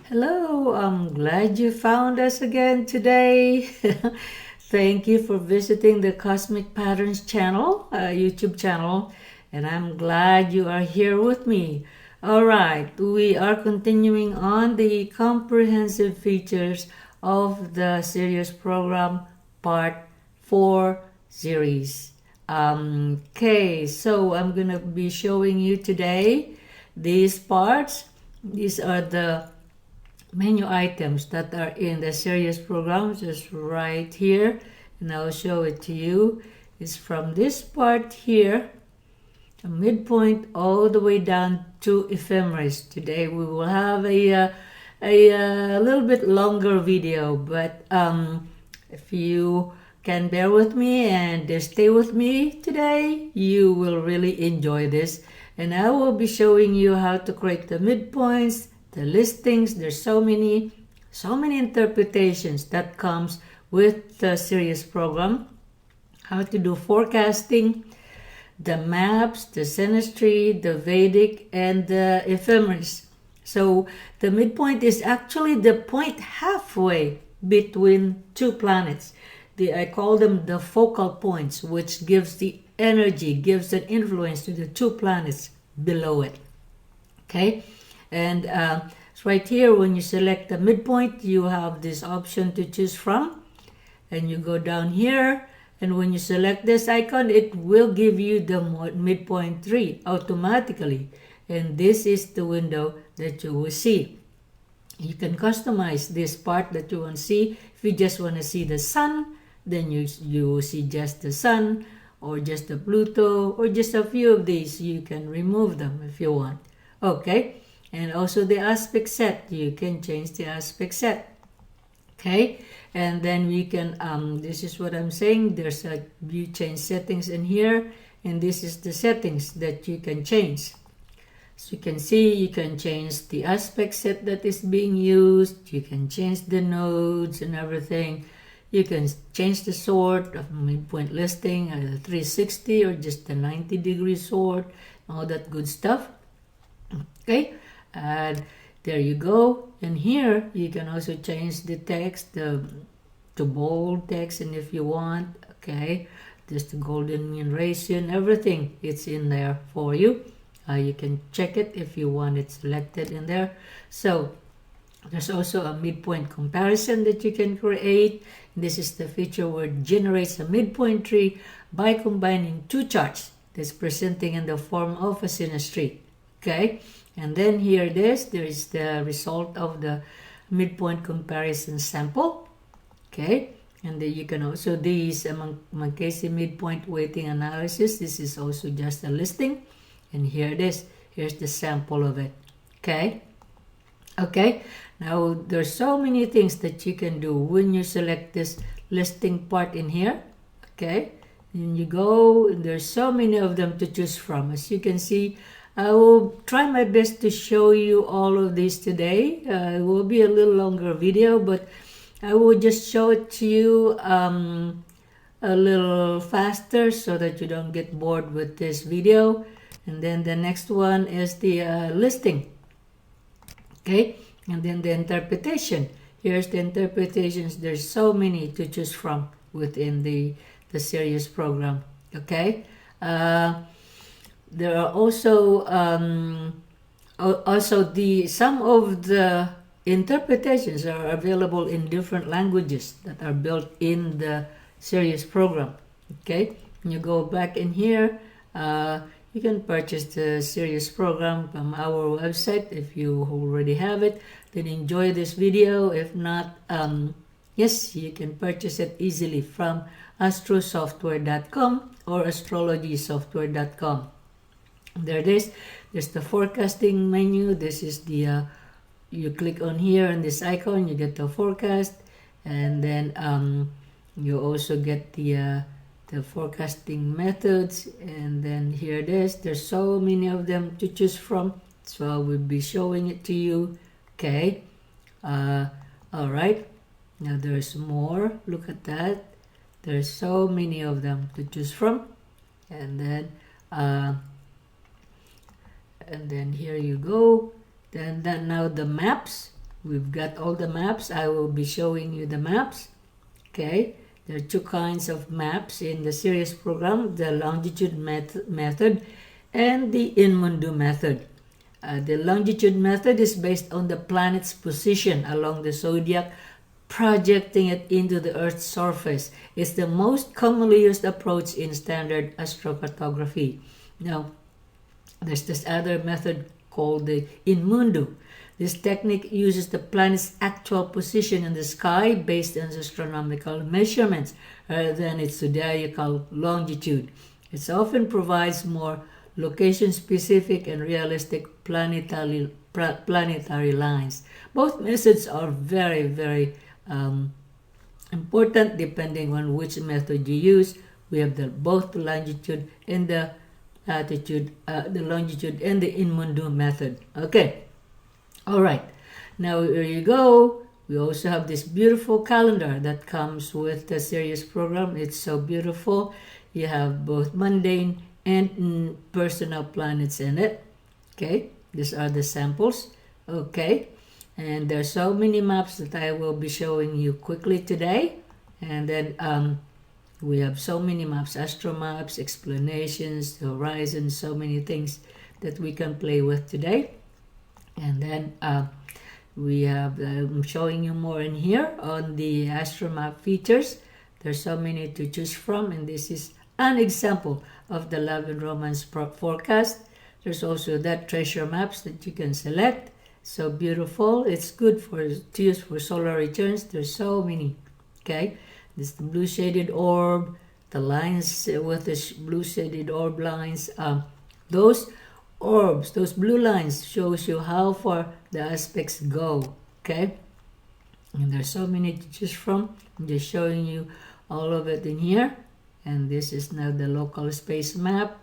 Hello, I'm glad you found us again today. Thank you for visiting the Cosmic Patterns channel, YouTube channel, and I'm glad you are here with me. All right, we are continuing on the comprehensive features of the Sirius program part 4 series. Okay, so I'm gonna be showing you today these parts. These are the menu items that are in the Sirius program, just right here, and I'll show it to you. It's from this part here, a midpoint, all the way down to Ephemeris. Today we will have a little bit longer video, but if you can bear with me and stay with me today, you will really enjoy this. And I will be showing you how to create the midpoints, the listings. There's so many interpretations that comes with the Sirius program. How to do forecasting, the maps, the Synastry, the Vedic, and the Ephemeris. So the midpoint is actually the point halfway between two planets. I call them the focal points, which gives the energy, gives an influence to the two planets below it. Okay, and it's right here. When you select the midpoint, you have this option to choose from, and you go down here, and when you select this icon, it will give you the midpoint 3 automatically, and this is the window that you will see. You can customize this part that you want to see. If you just want to see the sun, then you will see just the sun, or just the Pluto, or just a few of these. You can remove them if you want. Okay, and also the aspect set. You can change the aspect set. Okay, and then we can, this is what I'm saying, there's a view change settings in here, and this is the settings that you can change. So you can see, you can change the aspect set that is being used, you can change the nodes and everything. You can change the sort of midpoint listing, 360 or just the 90-degree sort, all that good stuff. Okay, and there you go. And here you can also change the text to bold text, and if you want, okay, just the golden mean ratio and everything, it's in there for you. You can check it if you want it selected in there. So there's also a midpoint comparison that you can create. This is the feature where it generates a midpoint tree by combining two charts that's presenting in the form of a synastry. Okay, and then here it is. There is the result of the midpoint comparison sample. Okay, and then you can also, these Mankesi midpoint weighting analysis. This is also just a listing, and here it is. Here's the sample of it. Okay. Okay, now there's so many things that you can do when you select this listing part in here. Okay, and you go, and there's so many of them to choose from. As you can see, I will try my best to show you all of these today. It will be a little longer video, but I will just show it to you a little faster so that you don't get bored with this video. And then the next one is the listing. Okay, and then the interpretation. Here's the interpretations. There's so many to choose from within the Sirius program. Okay, there are also some of the interpretations are available in different languages that are built in the Sirius program. Okay, when you go back in here, you can purchase the Sirius program from our website. If you already have it, then enjoy this video. If not, yes, you can purchase it easily from astrosoftware.com or astrologysoftware.com. There it is. There's the forecasting menu. This is the, you click on here on this icon, you get the forecast, and then you also get the forecasting methods, and then here it is. There's so many of them to choose from, so I will be showing it to you. Okay, all right, now there's more. Look at that, there's so many of them to choose from. And then here you go. Then now the maps, we've got all the maps. I will be showing you the maps. Okay, there are two kinds of maps in the Sirius program, the longitude method and the in mundo method. The longitude method is based on the planet's position along the zodiac, projecting it into the Earth's surface. It's the most commonly used approach in standard astrocartography. Now, there's this other method called the in mundo. This technique uses the planet's actual position in the sky based on astronomical measurements rather than its zodiacal longitude. It often provides more location-specific and realistic planetary lines. Both methods are very, very important depending on which method you use. We have both the longitude and the latitude, the longitude and the in mundo method. Okay. All right, now here you go. We also have this beautiful calendar that comes with the Sirius program. It's so beautiful. You have both mundane and personal planets in it. Okay, these are the samples. Okay, and there's so many maps that I will be showing you quickly today. And then we have so many maps, astro maps, explanations, the horizon, so many things that we can play with today. And then we have, I'm showing you more in here on the astromap features. There's so many to choose from, and this is an example of the love and romance forecast. There's also that treasure maps that you can select. So beautiful. It's good to use for solar returns. There's so many. Okay, this is the blue shaded orb, the lines with the blue shaded orb lines. Those orbs, those blue lines, shows you how far the aspects go. Okay, and there's so many to choose from. I'm just showing you all of it in here. And this is now the local space map.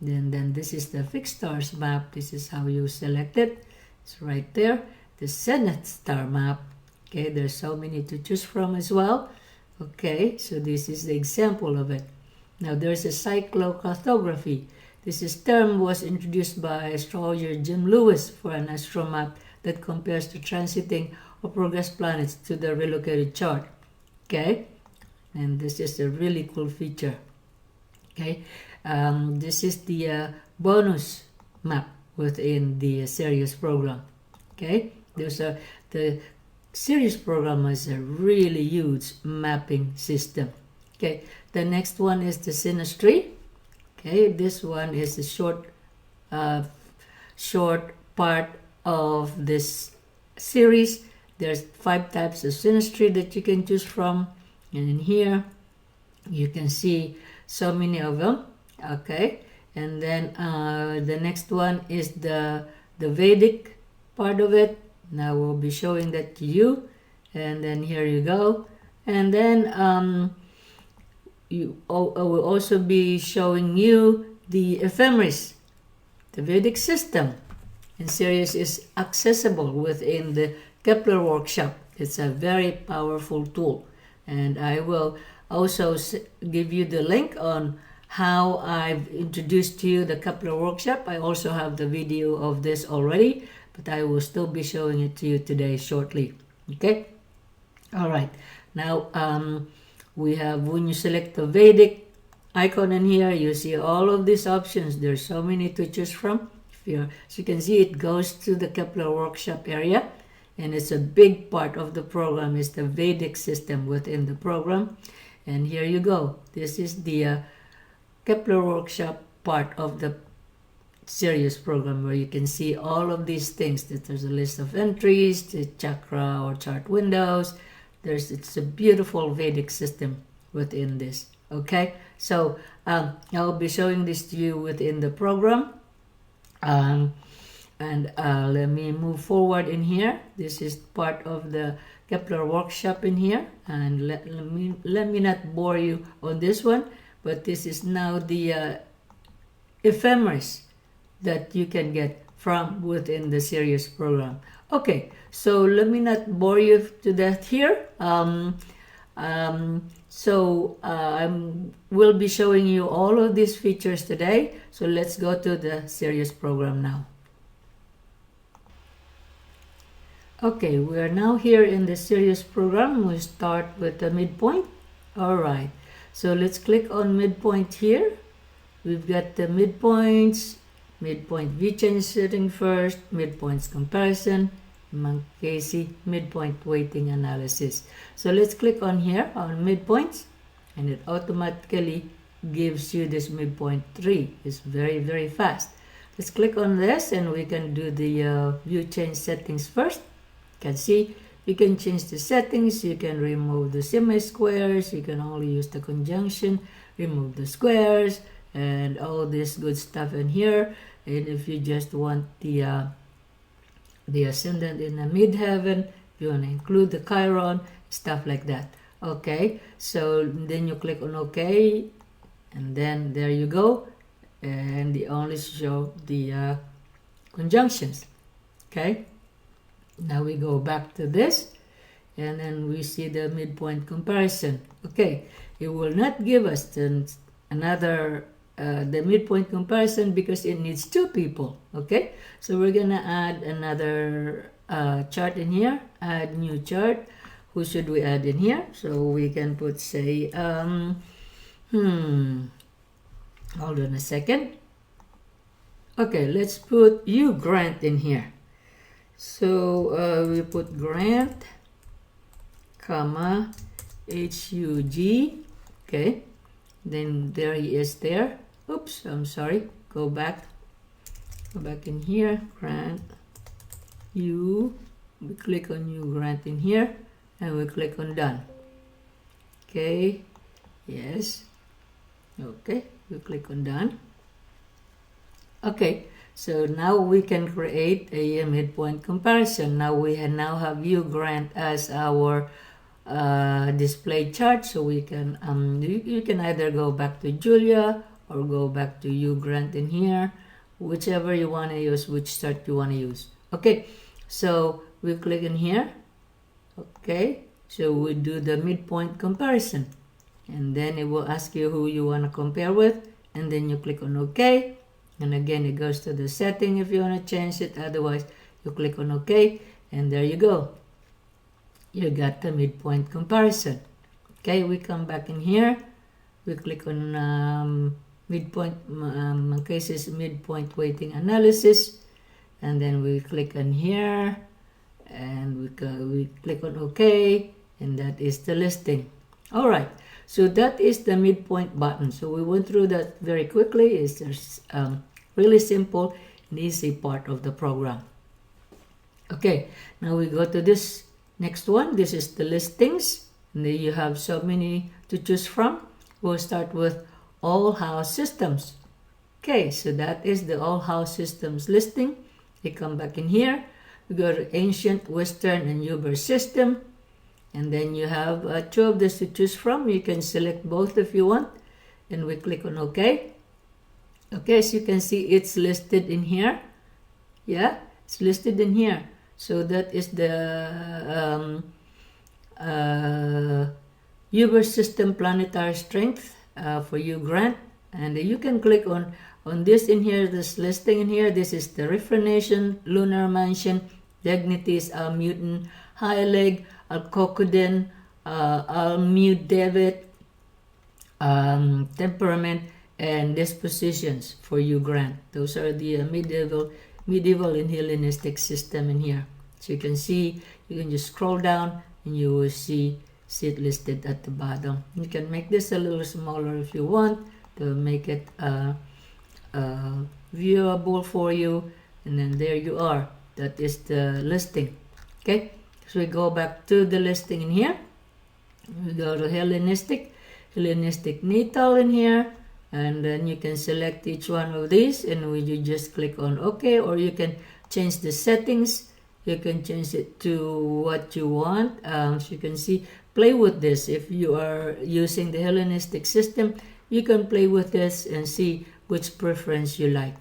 Then this is the fixed stars map. This is how you select it. It's right there. The zenith star map. Okay, there's so many to choose from as well. Okay, so this is the example of it. Now there's a cyclocartography. This term was introduced by astrologer Jim Lewis for an astromap that compares the transiting or progress planets to the relocated chart. Okay, and this is a really cool feature. Okay, this is the bonus map within the Sirius program. Okay, the Sirius program has a really huge mapping system. Okay, the next one is the Synastry. Okay, this one is a short part of this series. There's 5 types of synastry that you can choose from, and in here you can see so many of them. Okay, and then the next one is the Vedic part of it. Now we'll be showing that to you, and then here you go. And then I will also be showing you the Ephemeris, the Vedic system. And Sirius is accessible within the Kepler workshop. It's a very powerful tool. And I will also give you the link on how I've introduced to you the Kepler workshop. I also have the video of this already, but I will still be showing it to you today shortly. Okay? All right. Now, we have, when you select the Vedic icon in here, you see all of these options. There's so many to choose from. As you can see, it goes to the Kepler workshop area, and it's a big part of the program. Is the Vedic system within the program. And here you go. This is the Kepler workshop part of the Sirius program, where you can see all of these things. That there's a list of entries, the chakra or chart windows. It's a beautiful Vedic system within this. Okay, so I'll be showing this to you within the program. Let me move forward in here. This is part of the Kepler workshop in here, and let me not bore you on this one, but this is now the Ephemeris that you can get from within the Sirius program. Okay, so let me not bore you to death here. I will be showing you all of these features today. So let's go to the Sirius program now. Okay, we are now here in the Sirius program. We start with the midpoint. All right, so let's click on midpoint here. We've got the midpoints, midpoint view change setting first, midpoints comparison, Casey midpoint weighting analysis. So let's click on here on midpoints, and it automatically gives you this midpoint 3. It's very, very fast. Let's click on this, and we can do the view change settings first. You can see you can change the settings. You can remove the semi-squares. You can only use the conjunction, remove the squares, and all this good stuff in here. And if you just want the ascendant in the midheaven, you want to include the chiron, stuff like that. Okay, so then you click on OK, and then there you go, and they only show the conjunctions. Okay, now we go back to this, and then we see the midpoint comparison. Okay, it will not give us the midpoint comparison because it needs 2 people. Okay, so we're gonna add another chart in here. Add new chart. Who should we add in here? So we can put, say, hold on a second. Okay, let's put you, Grant, in here. So we put Grant, comma, HUG. Okay, then there he is there. Oops, I'm sorry. Go back in here. Grant, you. We click on you, Grant, in here, and we click on done. Okay, yes. Okay, we click on done. Okay, so now we can create a midpoint comparison. Now we now have you, Grant, as our display chart. So we can you can either go back to Julia or go back to you, Grant, in here, whichever you want to use, which chart you want to use. Okay, so we click in here. Okay, so we do the midpoint comparison, and then it will ask you who you want to compare with, and then you click on OK, and again it goes to the setting if you want to change it. Otherwise you click on OK, and there you go, you got the midpoint comparison. Okay, we come back in here, we click on midpoint cases midpoint weighting analysis, and then we click on here, and we click on OK, and that is the listing. All right, so that is the midpoint button. So we went through that very quickly. It's just really simple and easy part of the program. Okay, now we go to this next one. This is the listings, and then you have so many to choose from. We'll start with all house systems. Okay, so that is the all house systems listing. You come back in here, we go to ancient, western, and Uber system, and then you have 2 of this to choose from. You can select both if you want, and we click on OK. Okay, so you can see it's listed in here. Yeah, it's listed in here. So that is the Uber system planetary strength for you, Grant, and you can click on this in here, this listing in here. This is the Refrenation, Lunar Mansion, Dignities, Al-Mutant, High Leg, Al-Kokudin, Al-Mudevit, Temperament, and Dispositions for you, Grant. Those are the medieval and Hellenistic system in here. So you can see, you can just scroll down and you will see it listed at the bottom. You can make this a little smaller if you want to make it viewable for you, and then there you are. That is the listing. Okay, so we go back to the listing in here. We go to Hellenistic natal in here, and then you can select each one of these, and you just click on OK, or you can change the settings. You can change it to what you want. So you can see, play with this. If you are using the Hellenistic system, you can play with this and see which preference you like.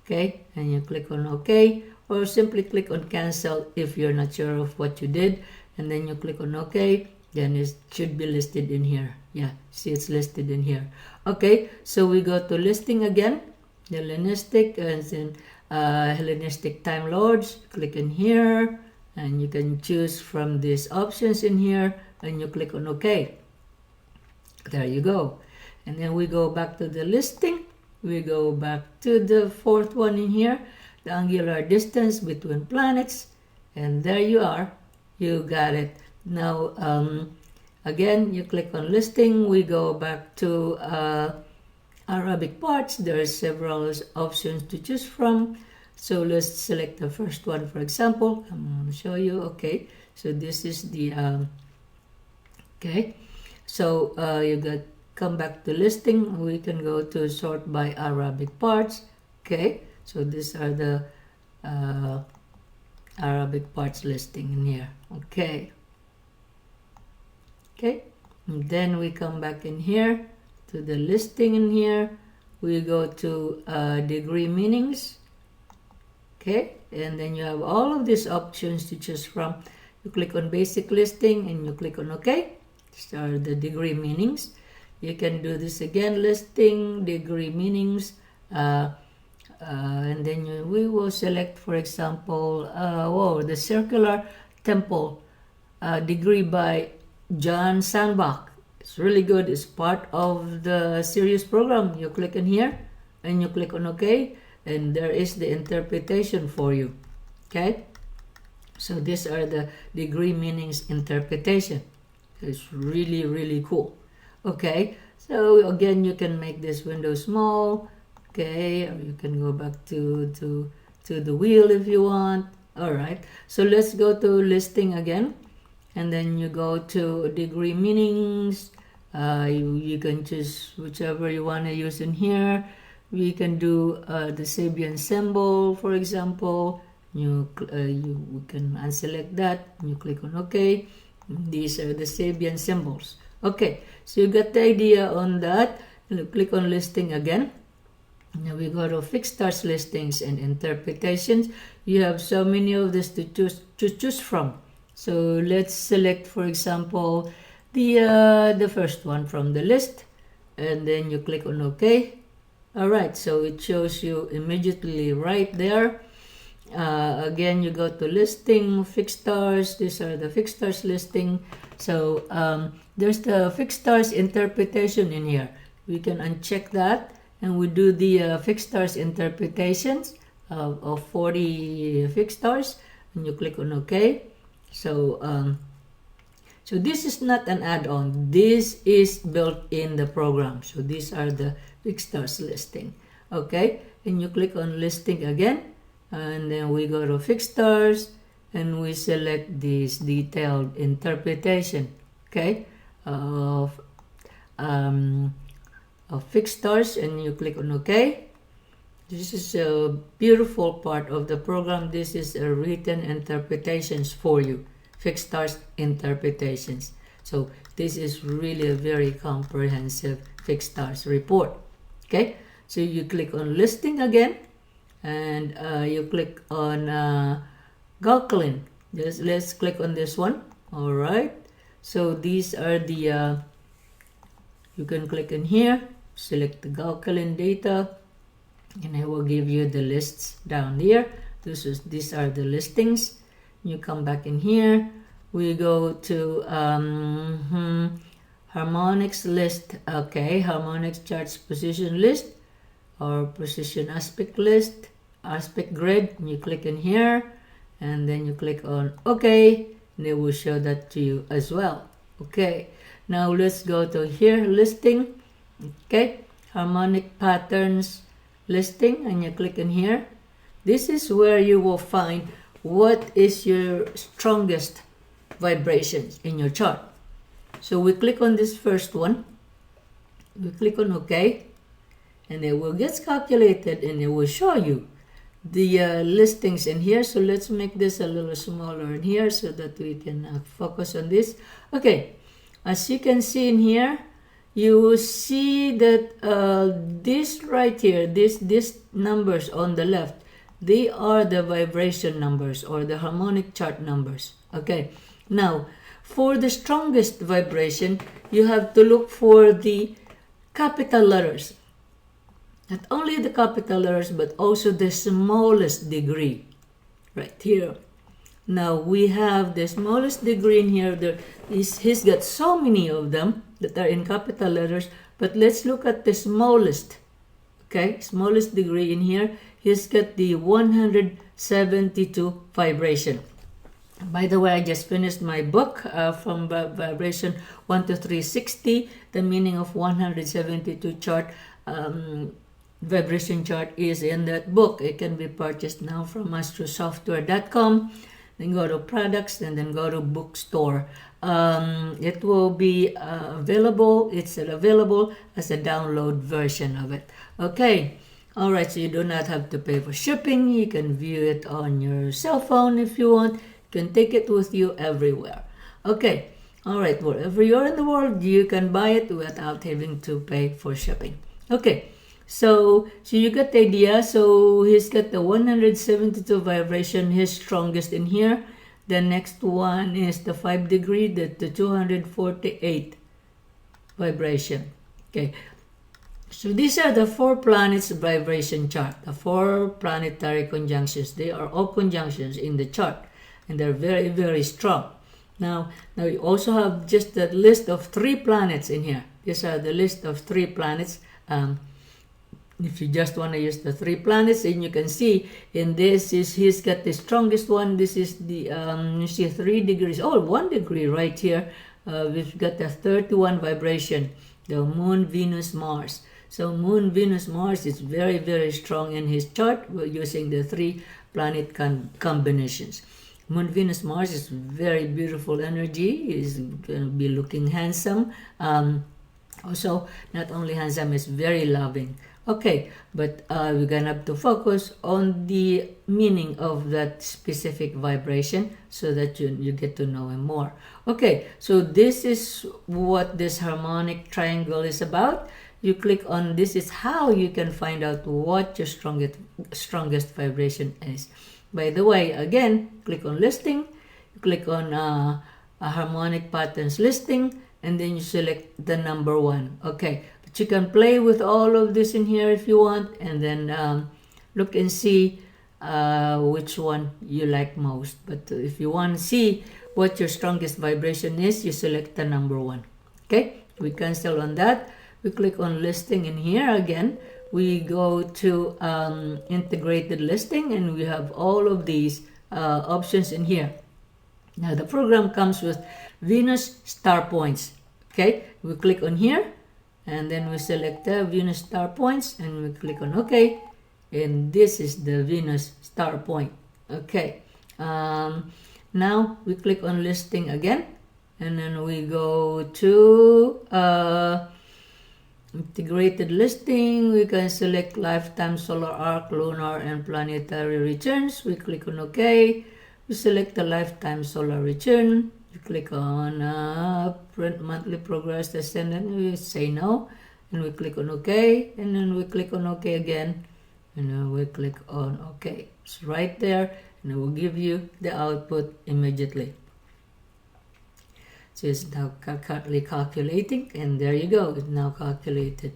Okay, and you click on OK, or simply click on cancel if you're not sure of what you did, and then you click on OK. Then it should be listed in here. Yeah, see, it's listed in here. Okay, so we go to listing again, Hellenistic, and then Hellenistic Time Lords. Click in here, and you can choose from these options in here, and you click on OK. There you go. And then we go back to the listing. We go back to the fourth one in here, the angular distance between planets, and there you are. You got it. Now again, you click on listing. We go back to Arabic parts. There are several options to choose from. So let's select the first one, for example. I'm going to show you. Okay, so this is the okay. So you come back to listing. We can go to sort by Arabic parts. Okay, so these are the Arabic parts listing in here. Okay. Okay, and then we come back in here to the listing in here. We go to degree meanings. Okay, and then you have all of these options to choose from. You click on basic listing and you click on OK. These are the degree meanings. You can do this again, listing, degree meanings, and then we will select, for example, the circular temple degree by John Sandbach. It's really good. It's part of the Sirius program. You click in here and you click on OK, and there is the interpretation for you. Okay, so these are the degree meanings interpretation. It's really, really cool. Okay, so again, you can make this window small. Okay, or you can go back to the wheel if you want. All right, so let's go to listing again, and then you go to degree meanings. You can choose whichever you want to use in here. We can do the Sabian symbol, for example. You can unselect that. You click on OK. These are the Sabian symbols. Okay, so you got the idea on that. And you click on listing again. Now we go to fixed stars listings and interpretations. You have so many of this to choose from. So let's select, for example, the first one from the list, and then you click on OK. All right, so it shows you immediately right there. Again, you go to listing, fixed stars. These are the fixed stars listing. So there's the fixed stars interpretation in here. We can uncheck that, and we do the fixed stars interpretations of 40 fixed stars, and you click on OK. So so this is not an add-on. This is built in the program. So these are the fixed stars listing. Okay, and you click on listing again, and then we go to fixed stars, and we select this detailed interpretation. Okay, of fixed stars, and you click on OK. This is a beautiful part of the program. This is a written interpretations for you, fixed stars interpretations. So this is really a very comprehensive fixed stars report. Okay, so you click on listing again, and you click on Gauquelin. Let's click on this one. All right, so these are the you can click in here, select the Gauquelin data, and I will give you the lists down here. These are the listings. You come back in here. We go to harmonics list. Okay, harmonics charts position list, or position aspect list, aspect grid. You click in here, and then you click on OK, and it will show that to you as well. Okay, now let's go to here, listing. Okay, harmonic patterns listing, and you click in here. This is where you will find what is your strongest vibrations in your chart. So we click on this first one, we click on OK, and it will get calculated, and it will show you the listings in here. So let's make this a little smaller in here so that we can focus on this. Okay, as you can see in here, you will see that this right here, these numbers on the left, they are the vibration numbers or the harmonic chart numbers. Okay, now for the strongest vibration, you have to look for the capital letters. Not only the capital letters, but also the smallest degree right here. Now we have the smallest degree in here. He's got so many of them that are in capital letters, but let's look at the smallest. Okay, smallest degree in here. He's got the 172 vibration. By the way, I just finished my book from vibration 1 to 360. The meaning of 172 chart, vibration chart is in that book. It can be purchased now from astrosoftware.com. Then go to products and then go to bookstore. It will be available. It's available as a download version of it. Okay. All right. So you do not have to pay for shipping. You can view it on your cell phone if you want. You can take it with you everywhere. Okay. All right. Wherever you're in the world, you can buy it without having to pay for shipping. Okay. So you got the idea. So he's got the 172 vibration, his strongest in here. The next one is the 5 degree, the 248 vibration. Okay. So these are the 4 planets vibration chart, the 4 planetary conjunctions. They are all conjunctions in the chart, and they're very, very strong. Now you also have just the list of 3 planets in here. These are the list of 3 planets. If you just want to use the 3 planets, and you can see in this he's got the strongest one. This is the you see 3 degrees. Oh, 1 degree right here. We've got the 31 vibration, the Moon, Venus, Mars. So Moon, Venus, Mars is very, very strong in his chart. We're using the 3 planet combinations. Moon, Venus, Mars is very beautiful energy. He's going to be looking handsome. Also, not only handsome, is very loving. Okay, but we're gonna have to focus on the meaning of that specific vibration so that you get to know him more. Okay, so this is what this harmonic triangle is about. You click on this is how you can find out what your strongest vibration is. By the way, again, click on listing, you click on a harmonic patterns listing, and then you select the number 1. Okay. You can play with all of this in here if you want, and then look and see which one you like most. But if you want to see what your strongest vibration is, you select the number 1. Okay, we cancel on that. We click on listing in here again. We go to integrated listing, and we have all of these options in here. Now the program comes with Venus star points. Okay, we click on here. And then we select the Venus star points and we click on OK. And this is the Venus star point. Okay. Now we click on listing again. And then we go to integrated listing. We can select lifetime, solar arc, lunar, and planetary returns. We click on OK. We select the lifetime solar return. You click on print monthly progress descendant. We say no, and we click on OK, and then we click on OK again, and then we click on OK. It's right there, and it will give you the output immediately. So it's now currently calculating, and there you go. It's now calculated.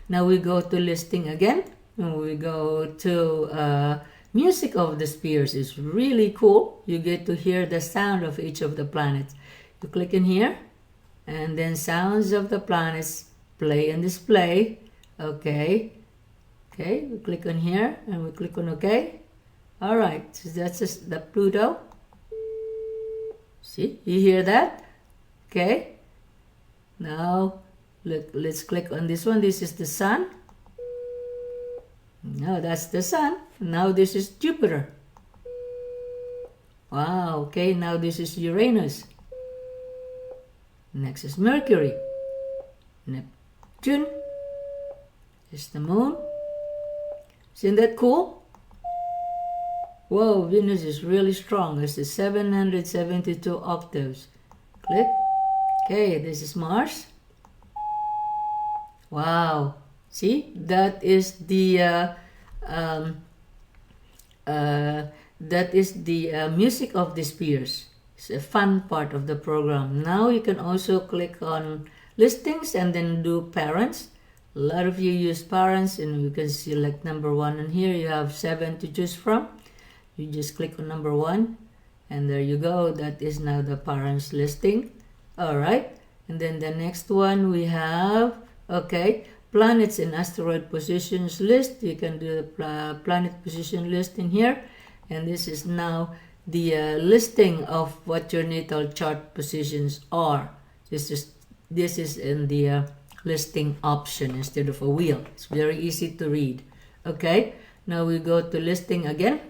Now we go to listing again, and we go to music of the spheres. Is really cool. You get to hear the sound of each of the planets. You click in here, and then sounds of the planets play and display. Okay, we click on here, and we click on OK. All right, so that's just the Pluto. See, you hear that? Okay. Now let's click on this one. This is the Sun. No, that's the Sun. Now this is Jupiter. Wow, okay, now this is Uranus. Next is Mercury. Neptune. This is the Moon. Isn't that cool? Whoa, Venus is really strong. This is 772 octaves. Click. Okay, this is Mars. Wow. See, that is the music of the spheres. It's a fun part of the program. Now you can also click on listings and then do parents. A lot of you use parents, and you can select number 1. And here you have 7 to choose from. You just click on number 1, And there you go. That is now the parents listing. All right. And then the next one we have, okay, planets and asteroid positions list. You can do the planet position list in here. And this is now the listing of what your natal chart positions are. This is in the listing option instead of a wheel. It's very easy to read. Okay, now we go to listing again.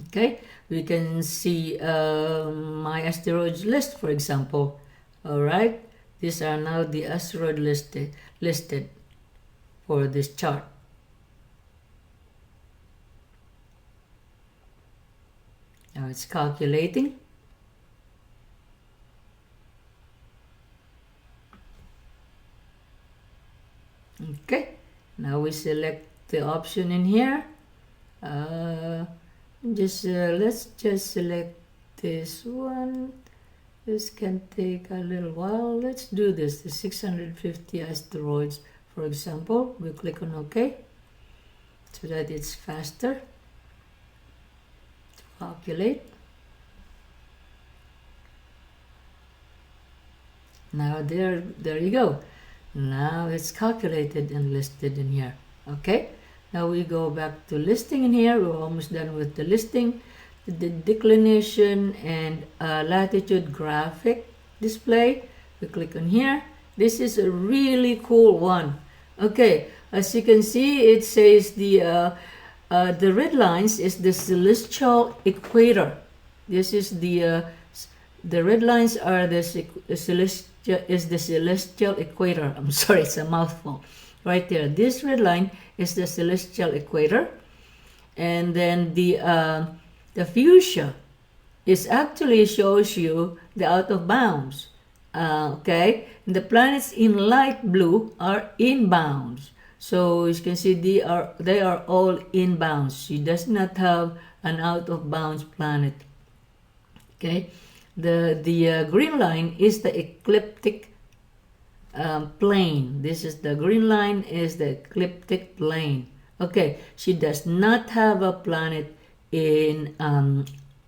Okay, we can see my asteroids list, for example. All right, these are now the asteroid listed for this chart. Now it's calculating. Okay, now we select the option in here. Let's just select this one. This can take a little while. Let's do this, the 650 asteroids, for example. We click on OK so that it's faster to calculate. Now there you go. Now it's calculated and listed in here. Okay, now we go back to listing in here. We're almost done with the listing. The declination and latitude graphic display. We click on here. This is a really cool one. Okay, as you can see, it says the red lines is the celestial equator. This is the red lines are the celestial equator. I'm sorry, it's a mouthful. Right there, this red line is the celestial equator, and then the fuchsia is actually shows you the out of bounds. Okay, and the planets in light blue are in bounds. So you can see they are all in bounds. She does not have an out of bounds planet. Okay, the green line is the ecliptic plane. This is the green line is the ecliptic plane. Okay, she does not have a planet in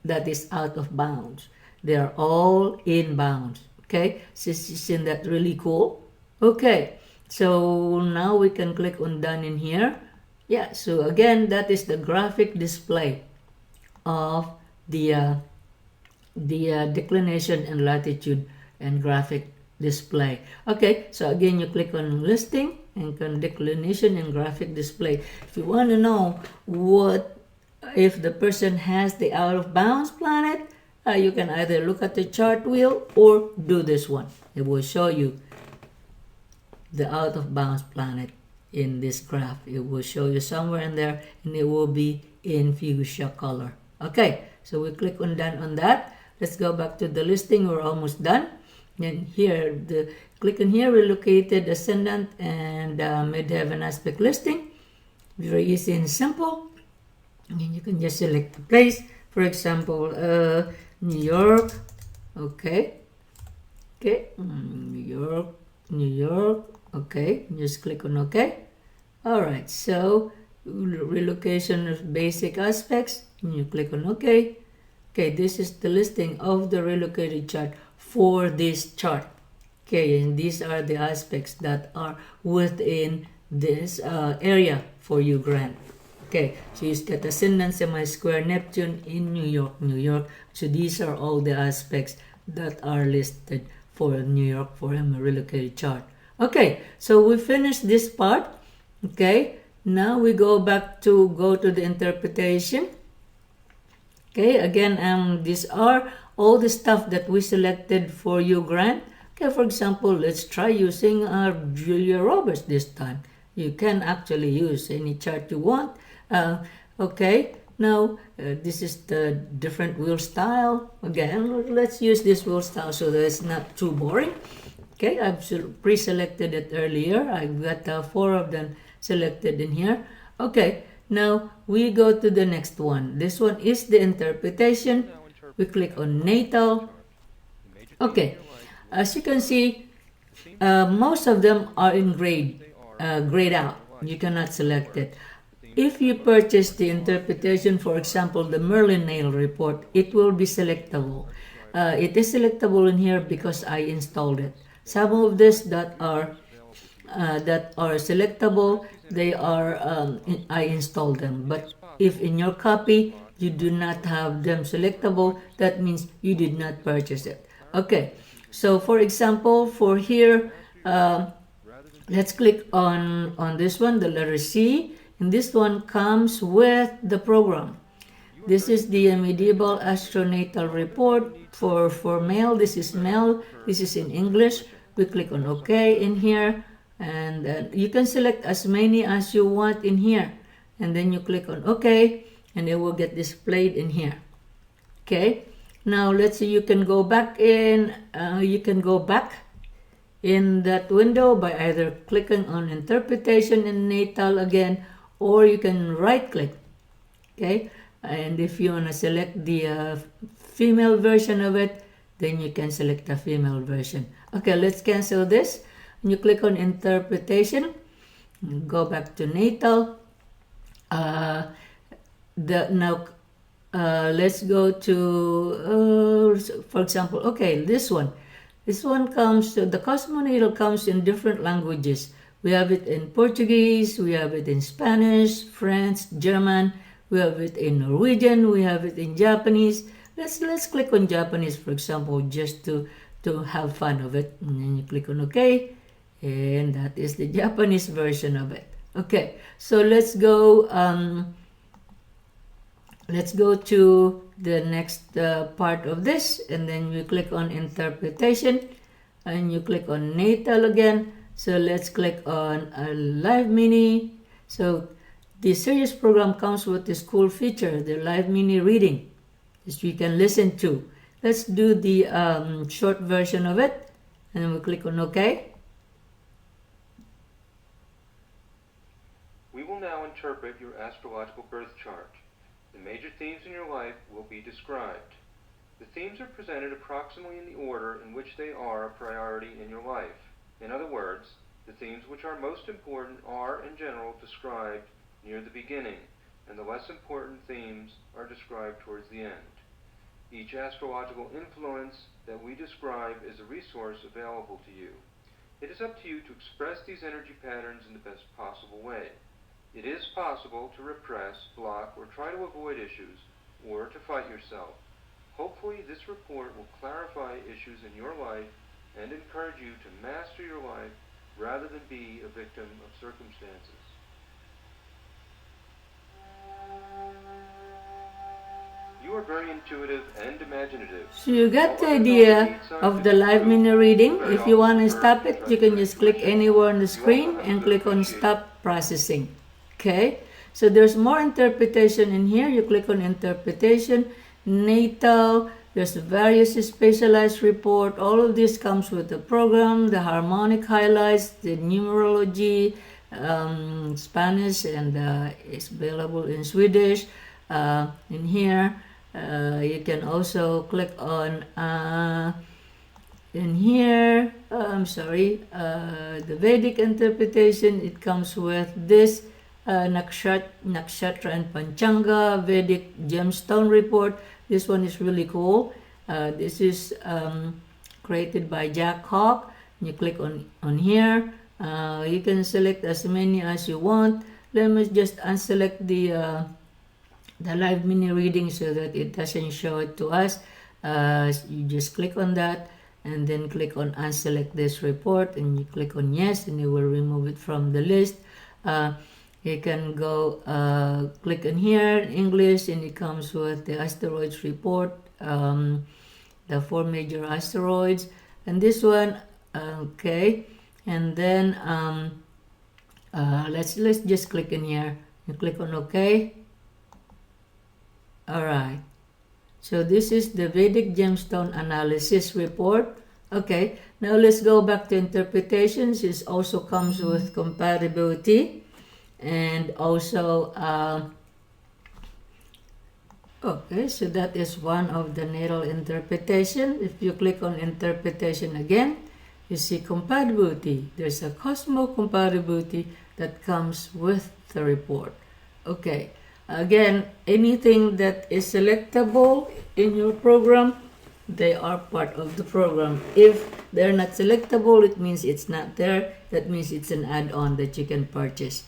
that is out of bounds. They are all in bounds. Okay, so isn't that really cool? Okay, so now we can click on done in here. Yeah, so again, that is the graphic display of the declination and latitude and graphic display. Okay, so again, you click on listing and on declination and graphic display. If you want to know what if the person has the out of bounds planet, you can either look at the chart wheel or do this one. It will show you the out of bounds planet in this graph. It will show you somewhere in there, and it will be in fuchsia color. Okay, so we click on done on that. Let's go back to the listing. We're almost done. And here, click on here, relocated ascendant and midheaven aspect listing. Very easy and simple. And you can just select the place. For example, New York. Okay. Okay. New York. Okay. Just click on OK. All right. So relocation of basic aspects. And you click on OK. Okay. This is the listing of the relocated chart for this chart. Okay. And these are the aspects that are within this area for you, Grant. Okay, so you've got ascendant, semi-square, Neptune in New York. So these are all the aspects that are listed for New York for a relocated chart. Okay, so we finished this part. Okay, now we go to the interpretation. Okay, again, these are all the stuff that we selected for you, Grant. Okay, for example, let's try using Julia Roberts this time. You can actually use any chart you want. Okay, now this is the different wheel style. Again, let's use this wheel style so that it's not too boring. Okay, I've pre-selected it earlier. I've got 4 of them selected in here. Okay, now we go to the next one. This one is the interpretation. We click on natal. Okay, as you can see, most of them are in grayed out. You cannot select it. If you purchase the interpretation, for example, the Merlin natal report, it will be selectable. It is selectable in here because I installed it. Some of this that are selectable, they are I installed them. But if in your copy you do not have them selectable, that means you did not purchase it. Okay, so for example, for here, let's click on this one, the letter C, and this one comes with the program. This is the medieval astronatal report for male. This is male. This is in English. We click on OK in here, and you can select as many as you want in here, and then you click on OK, and it will get displayed in here. Okay. Now let's say you can go back in. You can go back in that window by either clicking on interpretation in natal again, or you can right click. Okay. And if you want to select the female version of it, then you can select the female version. Okay, let's cancel this. You click on interpretation, go back to natal. Let's go to, for example, okay, this one. This one comes, the cosmonatal comes in different languages. We have it in Portuguese, we have it in Spanish, French, German. We have it in Norwegian, we have it in Japanese. Let's click on Japanese, for example, just to have fun of it. And then you click on OK, and that is the Japanese version of it. Okay, so let's go to the next part of this, and then you click on interpretation, and you click on natal again. So let's click on a live mini. So the Sirius program comes with this cool feature, the live mini reading, which you can listen to. Let's do the short version of it, and then we click on OK. We will now interpret your astrological birth chart. The major themes in your life will be described. The themes are presented approximately in the order in which they are a priority in your life. In other words, the themes which are most important are, in general, described near the beginning, and the less important themes are described towards the end. Each astrological influence that we describe is a resource available to you. It is up to you to express these energy patterns in the best possible way. It is possible to repress, block, or try to avoid issues, or to fight yourself. Hopefully, this report will clarify issues in your life and encourage you to master your life rather than be a victim of circumstances. You are very intuitive and imaginative. So you got the idea of the live mini reading. If you want to stop it, you can just click anywhere on the screen and click on stop processing. Okay, so there's more interpretation in here. You click on interpretation, natal, there's various specialized report. All of this comes with the program, the harmonic highlights, the numerology, Spanish, and it's available in Swedish. In here, you can also click on in here, the Vedic interpretation. It comes with this Nakshatra and Panchanga Vedic gemstone report. This one is really cool. This is created by Jack Hawk. You click on here. You can select as many as you want. Let me just unselect the live mini reading so that it doesn't show it to us. You just click on that and then click on unselect this report, and you click on yes, and it will remove it from the list. You can go click on here in English, and it comes with the asteroids report, the 4 major asteroids, and this one, okay. And then let's just click in here. You click on OK. All right. So this is the Vedic gemstone analysis report. Okay. Now let's go back to interpretations. It also comes with compatibility. And also, okay, so that is one of the natal interpretation. If you click on interpretation again, you see compatibility. There's a cosmo compatibility that comes with the report. Okay. Again, anything that is selectable in your program, they are part of the program. If they're not selectable, it means it's not there. That means it's an add-on that you can purchase.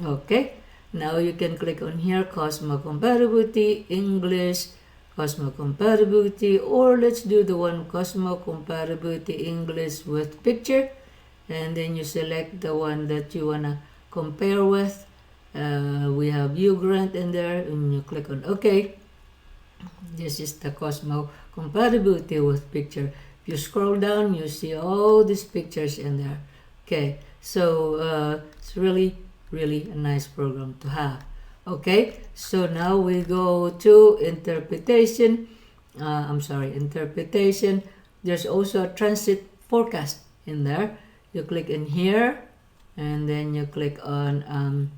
Okay. Now you can click on here, Cosmo Compatibility, English, Cosmo Compatibility, or let's do the one Cosmo Compatibility English with picture. And then you select the one that you want to compare with. We have Ugrant in there, and you click on OK. This is the Cosmo compatibility with picture. If you scroll down, you see all these pictures in there. Okay, so it's really a nice program to have. Okay, so now we go to interpretation. Interpretation. There's also a transit forecast in there. You click in here, and then you click on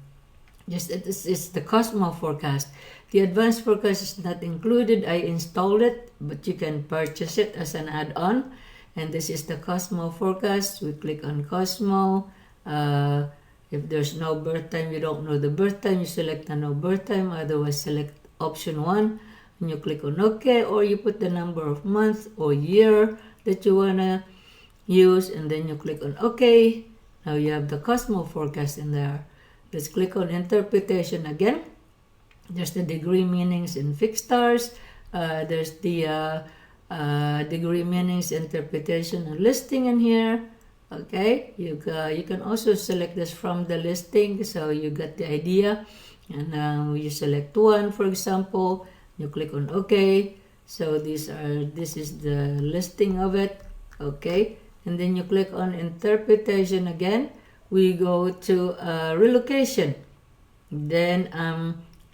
it's the Cosmo forecast. The advanced forecast is not included. I installed it, but you can purchase it as an add-on. And this is the Cosmo forecast. We click on Cosmo. If there's no birth time, you don't know the birth time, you select the no birth time. Otherwise, select option 1. And you click on OK, or you put the number of month or year that you want to use, and then you click on OK. Now you have the Cosmo forecast in there. Let's click on interpretation again. There's the degree meanings in fixed stars. There's the degree meanings interpretation and listing in here. Okay, you can also select this from the listing, so you get the idea. And you select one, for example. You click on OK. So this is the listing of it. Okay, and then you click on interpretation again. We go to relocation. Then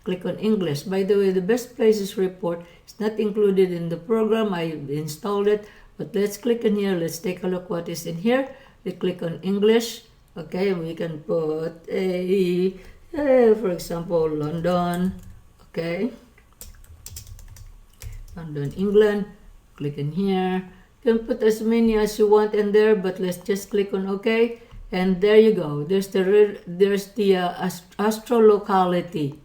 click on English. By the way, the best places report is not included in the program. I installed it, but let's click in here. Let's take a look what is in here. We click on English. Okay, we can put for example, London. Okay, London, England. Click in here. You can put as many as you want in there, but let's just click on OK. And there you go. There's the astrolocality.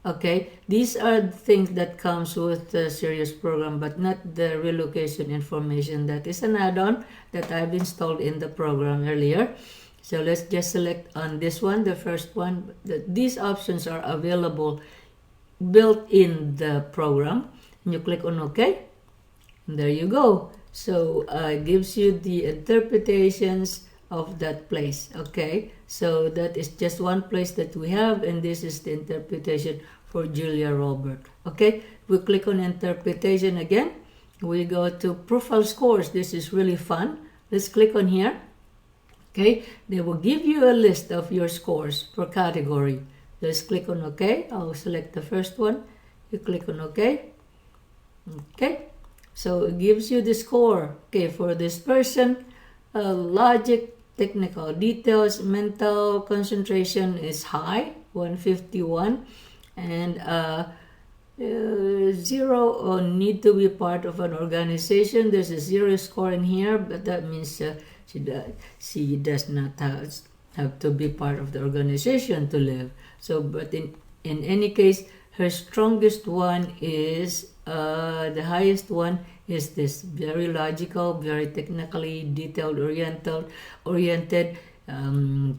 Okay, these are the things that comes with the Sirius program, but not the relocation information. That is an add-on that I've installed in the program earlier. So let's just select on this one, the first one. These options are available built in the program. And you click on OK. And there you go. So it gives you the interpretations of that place. Okay, so that is just one place that we have, and this is the interpretation for Julia Robert. Okay, we click on interpretation again. We go to profile scores. This is really fun. Let's click on here. Okay, they will give you a list of your scores per category. Let's click on OK. I'll select the first one. You click on OK. Okay, so it gives you the score. Okay, for this person, logic, technical details, mental concentration is high, 151, and 0 need to be part of an organization. There's a 0 score in here, but that means she does not have to be part of the organization to live. So, but in any case, her strongest one is the highest one is this, very logical, very technically detailed oriented.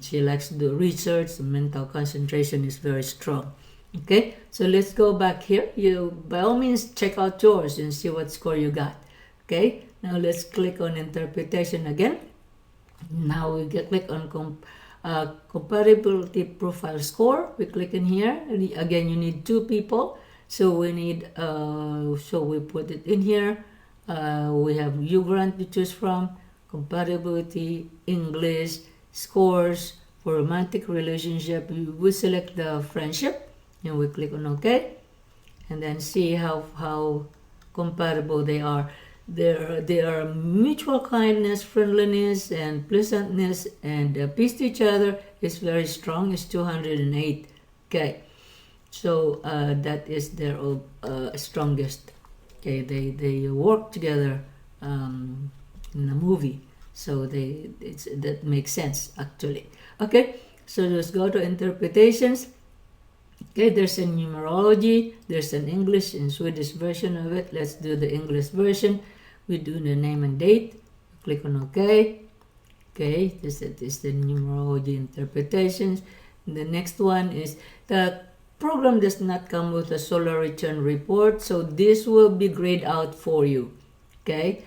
She likes to do research. Mental concentration is very strong. Okay, so let's go back here. You by all means check out yours and see what score you got. Okay, now let's click on interpretation again. Now we click on compatibility profile score. We click in here. Again, you need 2 people. So we need, so we put it in here. We have Ugrant to choose from, compatibility, English, scores for romantic relationship. We select the friendship and we click on OK. And then see how compatible they are. They are mutual kindness, friendliness, and pleasantness, and peace to each other is very strong. It's 208. Okay. So that is their strongest. Okay, they work together in a movie, so that makes sense actually. Okay, so let's go to interpretations. Okay, there's a numerology, there's an English and Swedish version of it. Let's do the English version. We do the name and date. Click on OK. Okay, this is the numerology interpretations. And the next one is the program does not come with a solar return report, so this will be grayed out for you. Okay,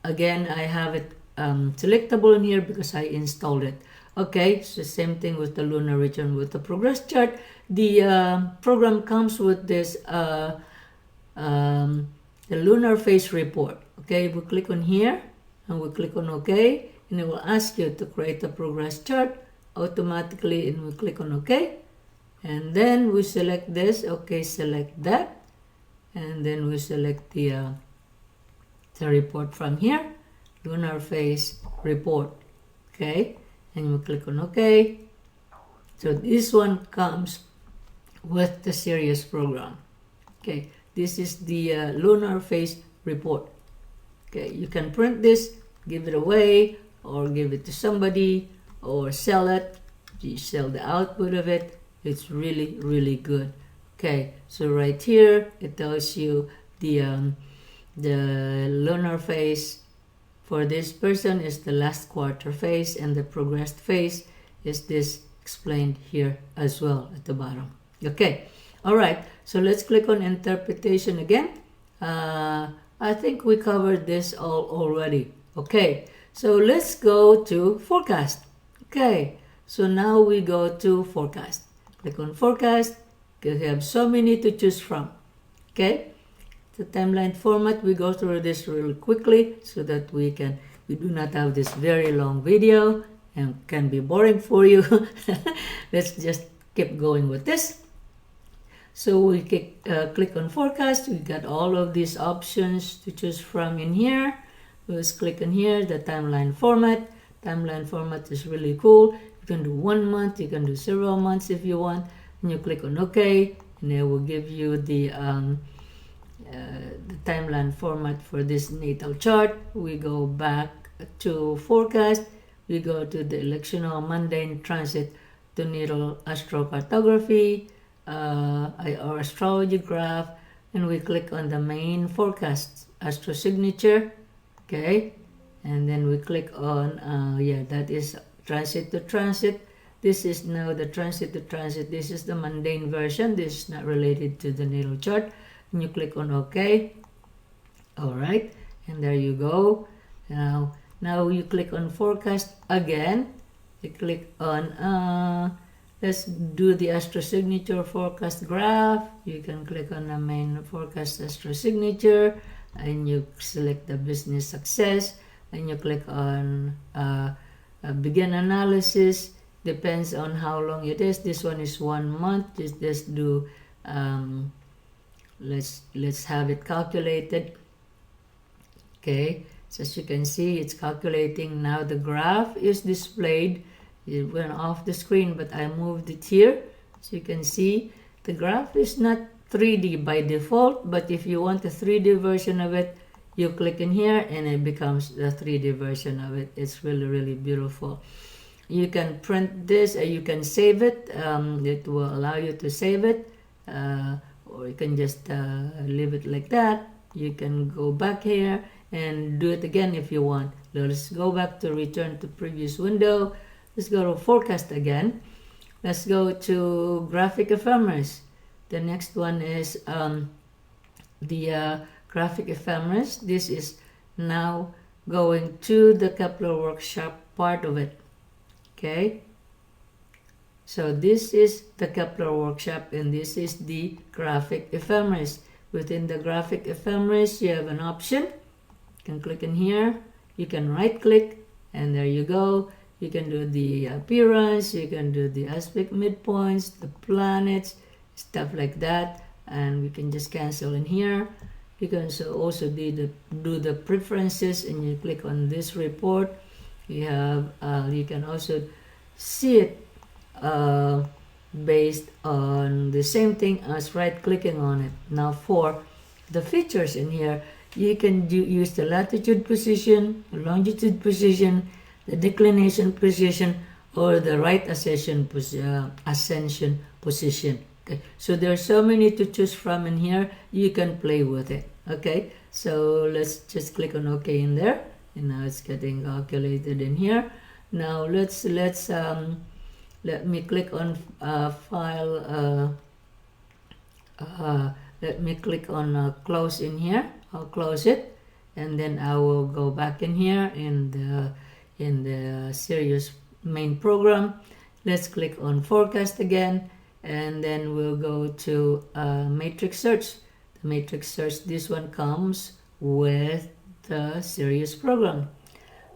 again, I have it selectable in here because I installed it. Okay, so same thing with the lunar return with the progress chart. The program comes with this the lunar phase report. Okay, we click on here and we click on OK, and it will ask you to create a progress chart automatically, and we click on OK, and then we select this. Okay, select that, and then we select the report from here, lunar phase report. Okay, and we click on OK. So this one comes with the Sirius program. Okay, this is the lunar phase report. Okay, you can print this, give it away, or give it to somebody, or sell it. You sell the output of it. It's really, really good. Okay, so right here it tells you the lunar phase for this person is the last quarter phase, and the progressed phase is this explained here as well at the bottom. Okay, all right, so let's click on interpretation again. I think we covered this all already. Okay, so let's go to forecast. Okay, so now we go to forecast. Click on forecast. You have so many to choose from. Okay, the timeline format, we go through this really quickly so that we do not have this very long video and can be boring for you. Let's just keep going with this. So we click on forecast. We got all of these options to choose from in here. We'll just click on here, the timeline format. Timeline format is really cool. You can do 1 month, you can do several months if you want. And you click on OK, and it will give you the timeline format for this natal chart. We go back to forecast. We go to the electional mundane transit to natal astrocartography, or astrology graph, and we click on the main forecast astro signature. Okay, and then we click on that is transit to transit. This is now the transit to transit. This is the mundane version. This is not related to the natal chart. And you click on OK. All right, and there you go. Now you click on forecast again. You click on let's do the astro signature forecast graph. You can click on the main forecast astro signature, and you select the business success, and you click on begin analysis. Depends on how long it is. This one is 1 month. Just do let's have it calculated. Okay, so as you can see, it's calculating now. The graph is displayed. It went off the screen, but I moved it here. So you can see the graph is not 3D by default, but if you want a 3D version of it, you click in here and it becomes the 3D version of it. It's really, really beautiful. You can print this, or you can save it. It will allow you to save it, or you can just leave it like that. You can go back here and do it again if you want. Let's go back to return to previous window. Let's go to forecast again. Let's go to graphic ephemeris. The next one is the graphic ephemeris. This is now going to the Kepler workshop part of it. Okay, so this is the Kepler workshop, and this is the graphic ephemeris. Within the graphic ephemeris, you have an option. You can click in here. You can right click, and there you go. You can do the appearance. You can do the aspect midpoints, the planets, stuff like that, and we can just cancel in here. You can also do the preferences, and you click on this report. You can also see it based on the same thing as right clicking on it. Now for the features in here, you can use the latitude position, longitude position, the declination position, or the right ascension position. Okay, so there are so many to choose from in here. You can play with it. Okay, so let's just click on OK in there, and now it's getting calculated in here. Now let me click on file. Let me click on close in here. I'll close it, and then I will go back in here in the Sirius main program. Let's click on forecast again, and then we'll go to matrix search. The matrix search, this one comes with the Sirius program.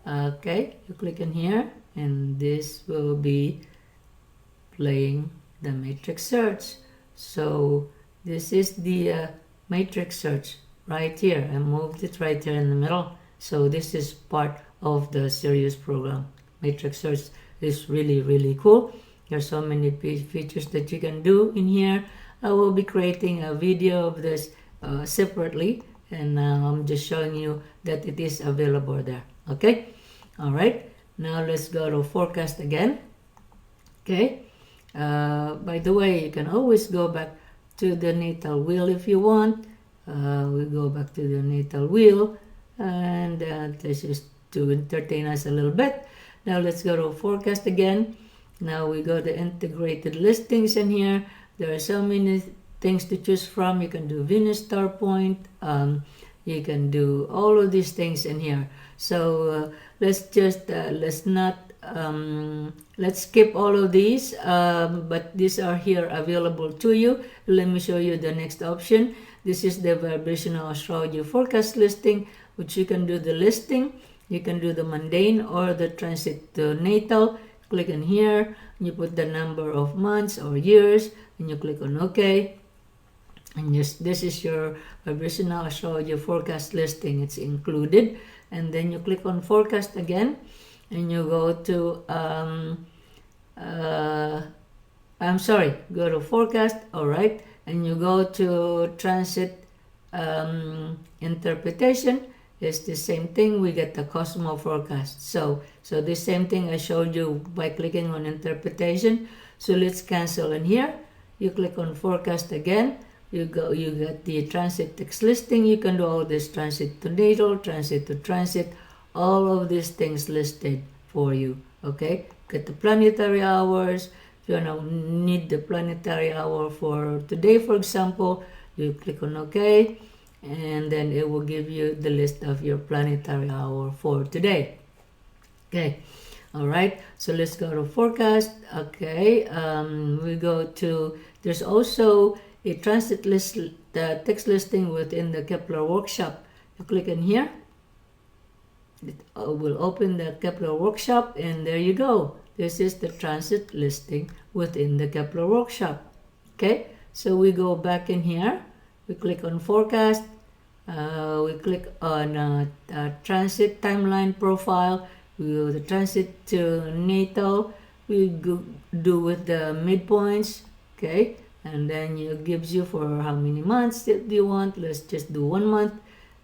Okay, you click in here, and this will be playing the matrix search. So this is the matrix search right here. I moved it right here in the middle. So this is part of the Sirius program. Matrix search is really, really cool. There's so many features that you can do in here. I will be creating a video of this separately, and I'm just showing you that it is available there. Okay, all right, now let's go to forecast again. Okay, by the way, you can always go back to the natal wheel if you want. We go back to the natal wheel, and this is to entertain us a little bit. Now let's go to forecast again. Now we go to integrated listings in here. There are so many things to choose from. You can do Venus star point. You can do all of these things in here. So let's skip all of these, but these are here available to you. Let me show you the next option. This is the vibrational astrology forecast listing, which you can do the listing. You can do the mundane or the transit to natal. Click in here, and you put the number of months or years, and you click on OK. And this is your vibrational astrology forecast listing. It's included. And then you click on forecast again, and you go to go to forecast. All right, and you go to transit interpretation. It's the same thing. We get the Cosmo forecast. So the same thing I showed you by clicking on interpretation. So let's cancel in here. You click on forecast again. You get the transit text listing. You can do all this: transit to natal, transit to transit, all of these things listed for you. Okay, get the planetary hours. If you need the planetary hour for today, for example, you click on OK, and then it will give you the list of your planetary hour for today. Okay, all right, so let's go to forecast. Okay, we go to, there's also a transit list, the text listing within the Kepler workshop. You click in here, it will open the Kepler workshop, and there you go. This is the transit listing within the Kepler workshop. Okay, so we go back in here, we click on forecast, we click on transit timeline profile, we go to transit to natal, we do with the midpoints. Okay, and then it gives you for how many months that you want. Let's just do 1 month.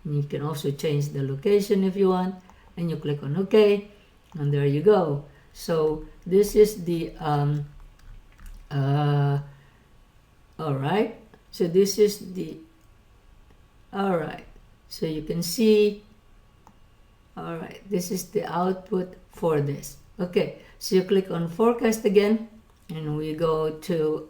And you can also change the location if you want, and you click on OK, and there you go. So this is the all right, so this is the, all right, so you can see, all right, this is the output for this. Okay, so you click on forecast again, and we go to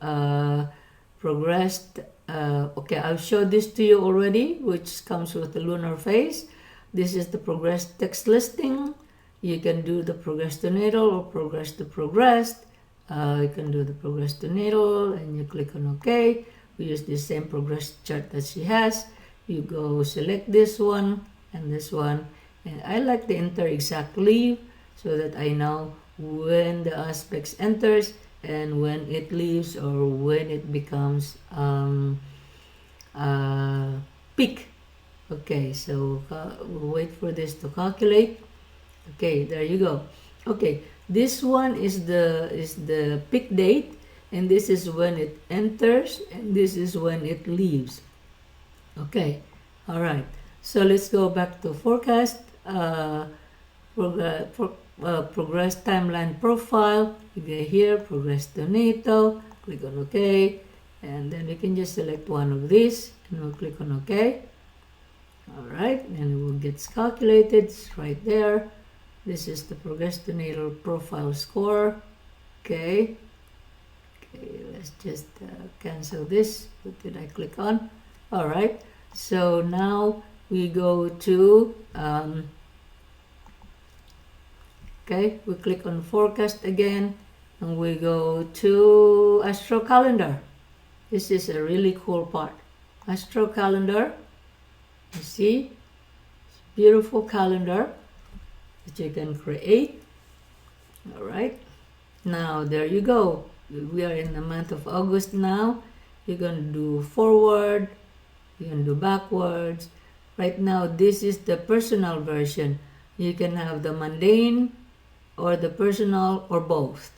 progressed. Okay, I've showed this to you already, which comes with the lunar phase. This is the progressed text listing. You can do the progress to natal or progress to progressed. You can do the progress to natal, and you click on OK. We use the same progress chart that she has. You go select this one and this one, and I like the enter exact leave so that I know when the aspects enters and when it leaves, or when it becomes peak. Okay, so we'll wait for this to calculate. Okay, there you go. Okay, this one is the peak date, and this is when it enters, and this is when it leaves. Okay, all right, so let's go back to forecast. Progress timeline profile. You get here, progress to natal, click on OK, And then we can just select one of these and we'll click on OK. Alright, and it will get calculated. It's right there. This is the procrastinator profile score. Okay. Okay, let's just cancel this. What did I click on? Alright, so now we go to okay, we click on forecast again and we go to astro calendar. This is a really cool part. Astro calendar, you see, it's a beautiful calendar that you can create. All right, now there you go. We are in the month of August now. You're going to do forward, you can do backwards. Right now, this is the personal version. You can have the mundane or the personal or both.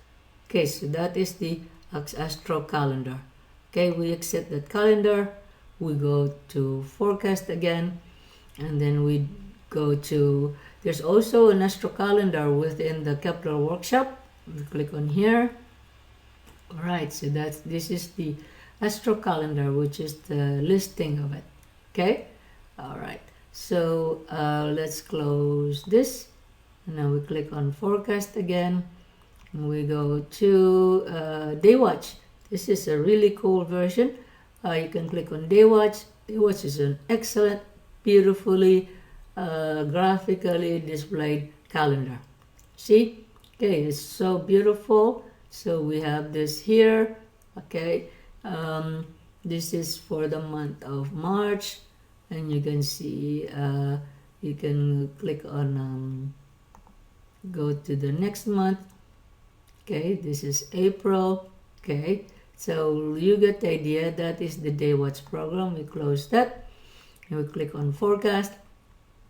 Okay, so that is the astro calendar. Okay, we accept that calendar. We go to forecast again, and then we go to, there's also an astro calendar within the Kepler workshop. We click on here. All right, so this is the astro calendar, which is the listing of it. Okay, all right, so let's close this, and then we click on forecast again, and we go to day watch. This is a really cool version. You can click on day watch. Day watch is an excellent, beautifully graphically displayed calendar. See, okay, it's so beautiful. So we have this here. Okay, this is for the month of March, and you can see you can click on go to the next month. Okay, this is April. Okay, so you get the idea. That is the day watch program. We close that and we click on forecast.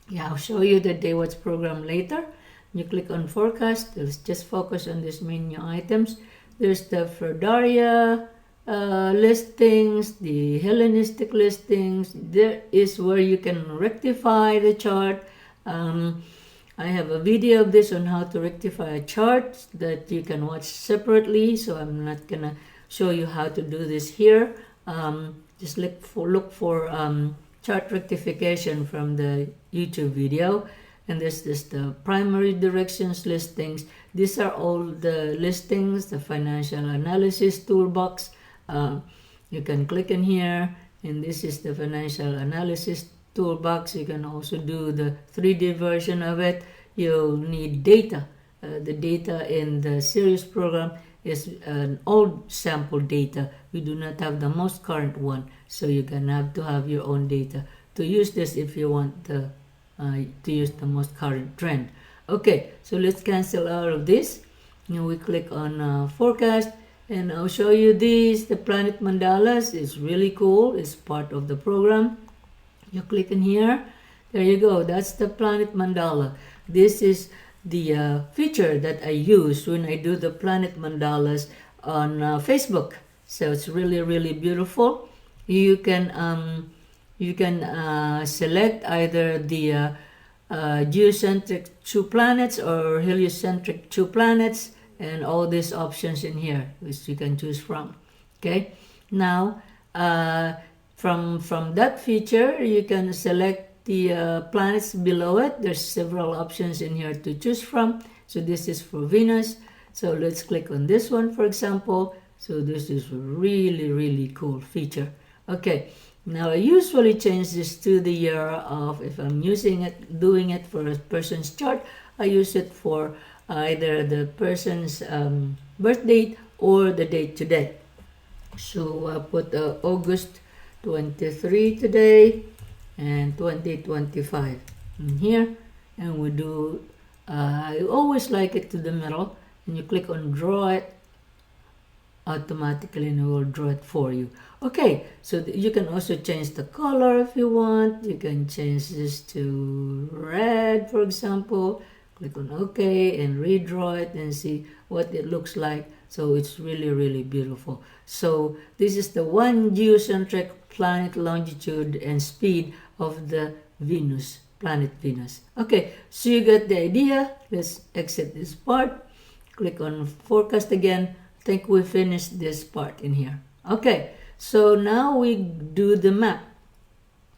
Yeah, I'll show you the day watch program later. You click on forecast. Let's just focus on these menu items. There's the Ferdaria listings, the Hellenistic listings. There is where you can rectify the chart. I have a video of this on how to rectify a chart that you can watch separately, so I'm not gonna show you how to do this here. Just look for chart rectification from the YouTube video. And this is the primary directions listings. These are all the listings, the financial analysis toolbox. You can click in here, and this is the financial analysis toolbox. You can also do the 3D version of it. You'll need data. The data in the Sirius program is an old sample data. We do not have the most current one, so you can have to have your own data to use this if you want to use the most current trend. Okay, so let's cancel out of this. Now we click on forecast, and I'll show you these. The planet mandalas is really cool. It's part of the program. You click in here. There you go. That's the planet mandala. This is the feature that I use when I do the planet mandalas on Facebook. So it's really, really beautiful. You can select either the geocentric 2 planets or heliocentric 2 planets, and all these options in here which you can choose from. Okay, now from that feature you can select the planets below it. There's several options in here to choose from. So this is for Venus, so let's click on this one, for example. So this is a really, really cool feature. Okay, now I usually change this to the year of, if I'm doing it for a person's chart, I use it for either the person's birth date or the date today. So I put August 23 today and 2025 in here, and we do, I always like it to the middle, and you click on draw it automatically and it will draw it for you. Okay, so you can also change the color if you want. You can change this to red, for example. Click on OK and redraw it and see what it looks like. So it's really, really beautiful. So this is the one geocentric planet longitude and speed of the Venus, planet Venus. Okay, so you get the idea. Let's exit this part. Click on forecast again. I think we finished this part in here. Okay, So now we do the map.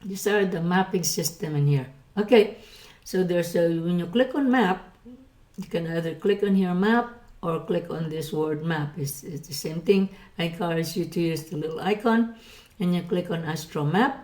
These are the mapping system in here. Okay, so there's a, when you click on map, you can either click on here map or click on this word map. It's the same thing. I encourage you to use the little icon and you click on Astro Map.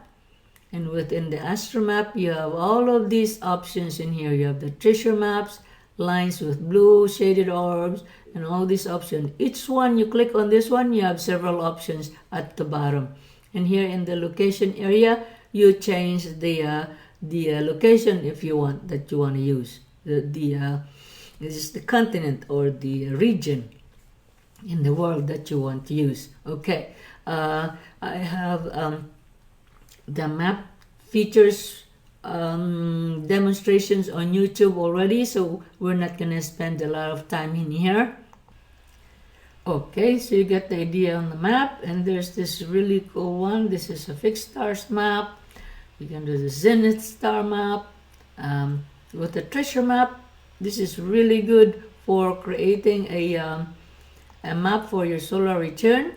And within the Astro Map, you have all of these options in here. You have the treasure maps, lines with blue, shaded orbs, and all these options. Each one, you click on this one, you have several options at the bottom. And here in the location area, you change the location if you want, that you want to use. This is the continent or the region in the world that you want to use. Okay, I have the map features demonstrations on YouTube already, so we're not going to spend a lot of time in here. Okay, so you get the idea on the map, and there's this really cool one. This is a fixed stars map. You can do the zenith star map. With the treasure map, this is really good for creating a map for your solar return.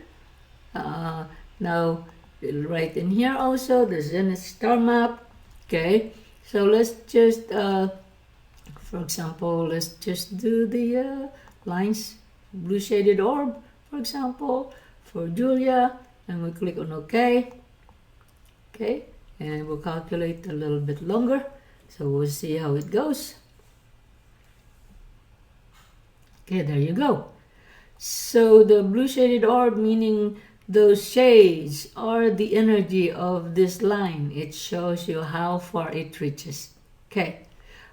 Now, right in here also, the zenith star map. Okay, so let's just, for example, let's just do the lines, blue shaded orb, for example, for Julia, and we click on OK. Okay, and we'll calculate a little bit longer, so we'll see how it goes. Okay, there you go. So the blue shaded orb, meaning those shades are the energy of this line. It shows you how far it reaches. Okay,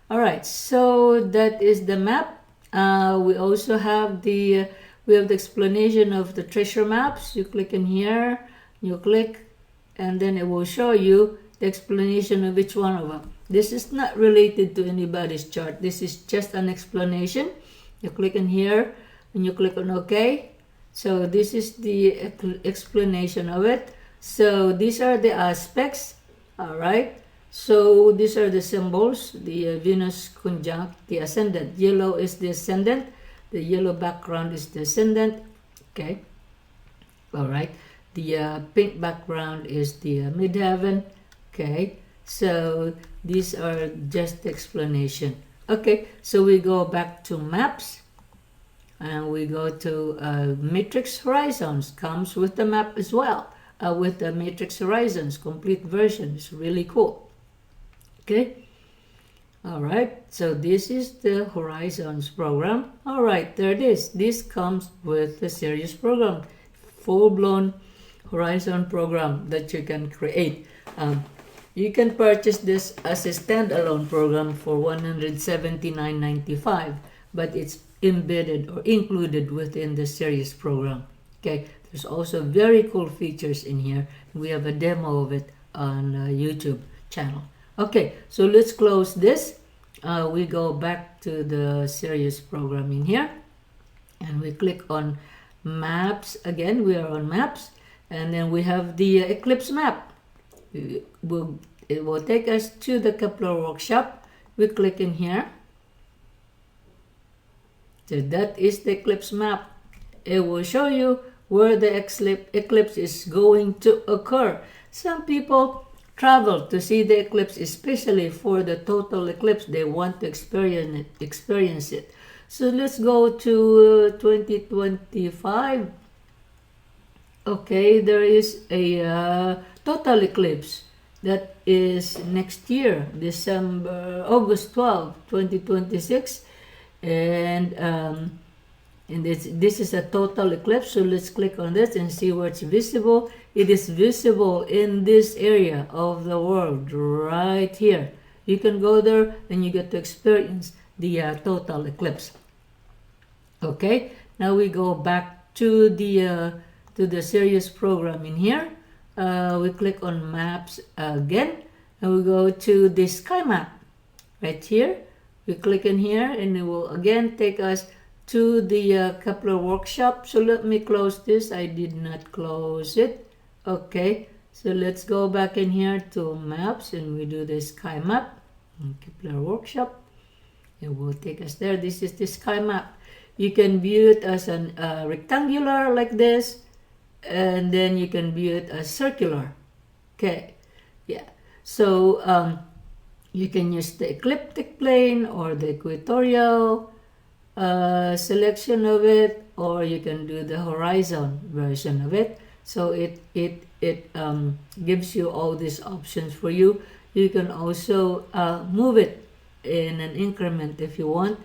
all right, so that is the map. We also have the explanation of the treasure maps. You click in here, you click, and then it will show you the explanation of each one of them. This is not related to anybody's chart. This is just an explanation. You click in here and you click on OK. So this is the explanation of it. So these are the aspects. All right. So these are the symbols. The Venus conjunct the ascendant. Yellow is the ascendant. The yellow background is the ascendant. Okay. All right. The pink background is the midheaven. Okay. So these are just the explanation. Okay. So we go back to maps. And we go to Matrix Horizons. Comes with the map as well. With the Matrix Horizons complete version. It's really cool. Okay. All right. So this is the Horizons program. All right. There it is. This comes with the Sirius program. Full-blown Horizon program that you can create. You can purchase this as a standalone program for $179.95. But it's embedded or included within the Sirius program. Okay, there's also very cool features in here. We have a demo of it on YouTube channel. Okay, so let's close this. We go back to the Sirius program in here, and we click on maps again. We are on maps, and then we have the eclipse map. It will take us to the Kepler workshop. We click in here. So that is the eclipse map. It will show you where the eclipse is going to occur. Some people travel to see the eclipse, especially for the total eclipse. They want to experience it. So let's go to 2025. Okay, there is a total eclipse that is next year, August 12, 2026. And this is a total eclipse, so let's click on this and see where it's visible. It is visible in this area of the world right here. You can go there and you get to experience the total eclipse. Okay, now we go back to the Sirius program in here. We click on maps again, and we go to the sky map right here. We click in here and it will again take us to the Kepler workshop. So let me close this. I did not close it. Okay, so let's go back in here to maps and we do the sky map. Kepler workshop. It will take us there. This is the sky map. You can view it as a rectangular like this. and then you can view it as circular. Okay, yeah. So you can use the ecliptic plane or the equatorial selection of it, or you can do the horizon version of it. So it gives you all these options for you. You can also move it in an increment if you want.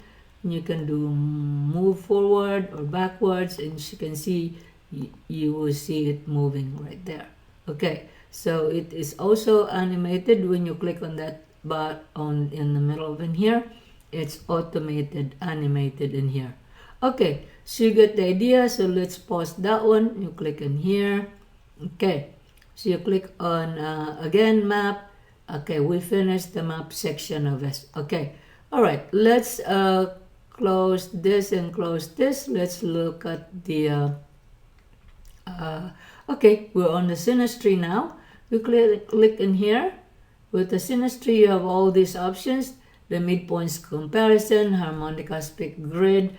You can do move forward or backwards, and you can see, you will see it moving right there. Okay, so it is also animated when you click on that bar in the middle of in here. It's automated, animated in here. Okay, so you get the idea. So let's pause that one. You click in here. Okay, so you click on again map. Okay, we finished the map section of this. Okay, all right, let's close this and close this. Let's look at the okay, we're on the Synastry now. We click in here. With the Synastry, you have all these options: the midpoints comparison, harmonic aspect grid,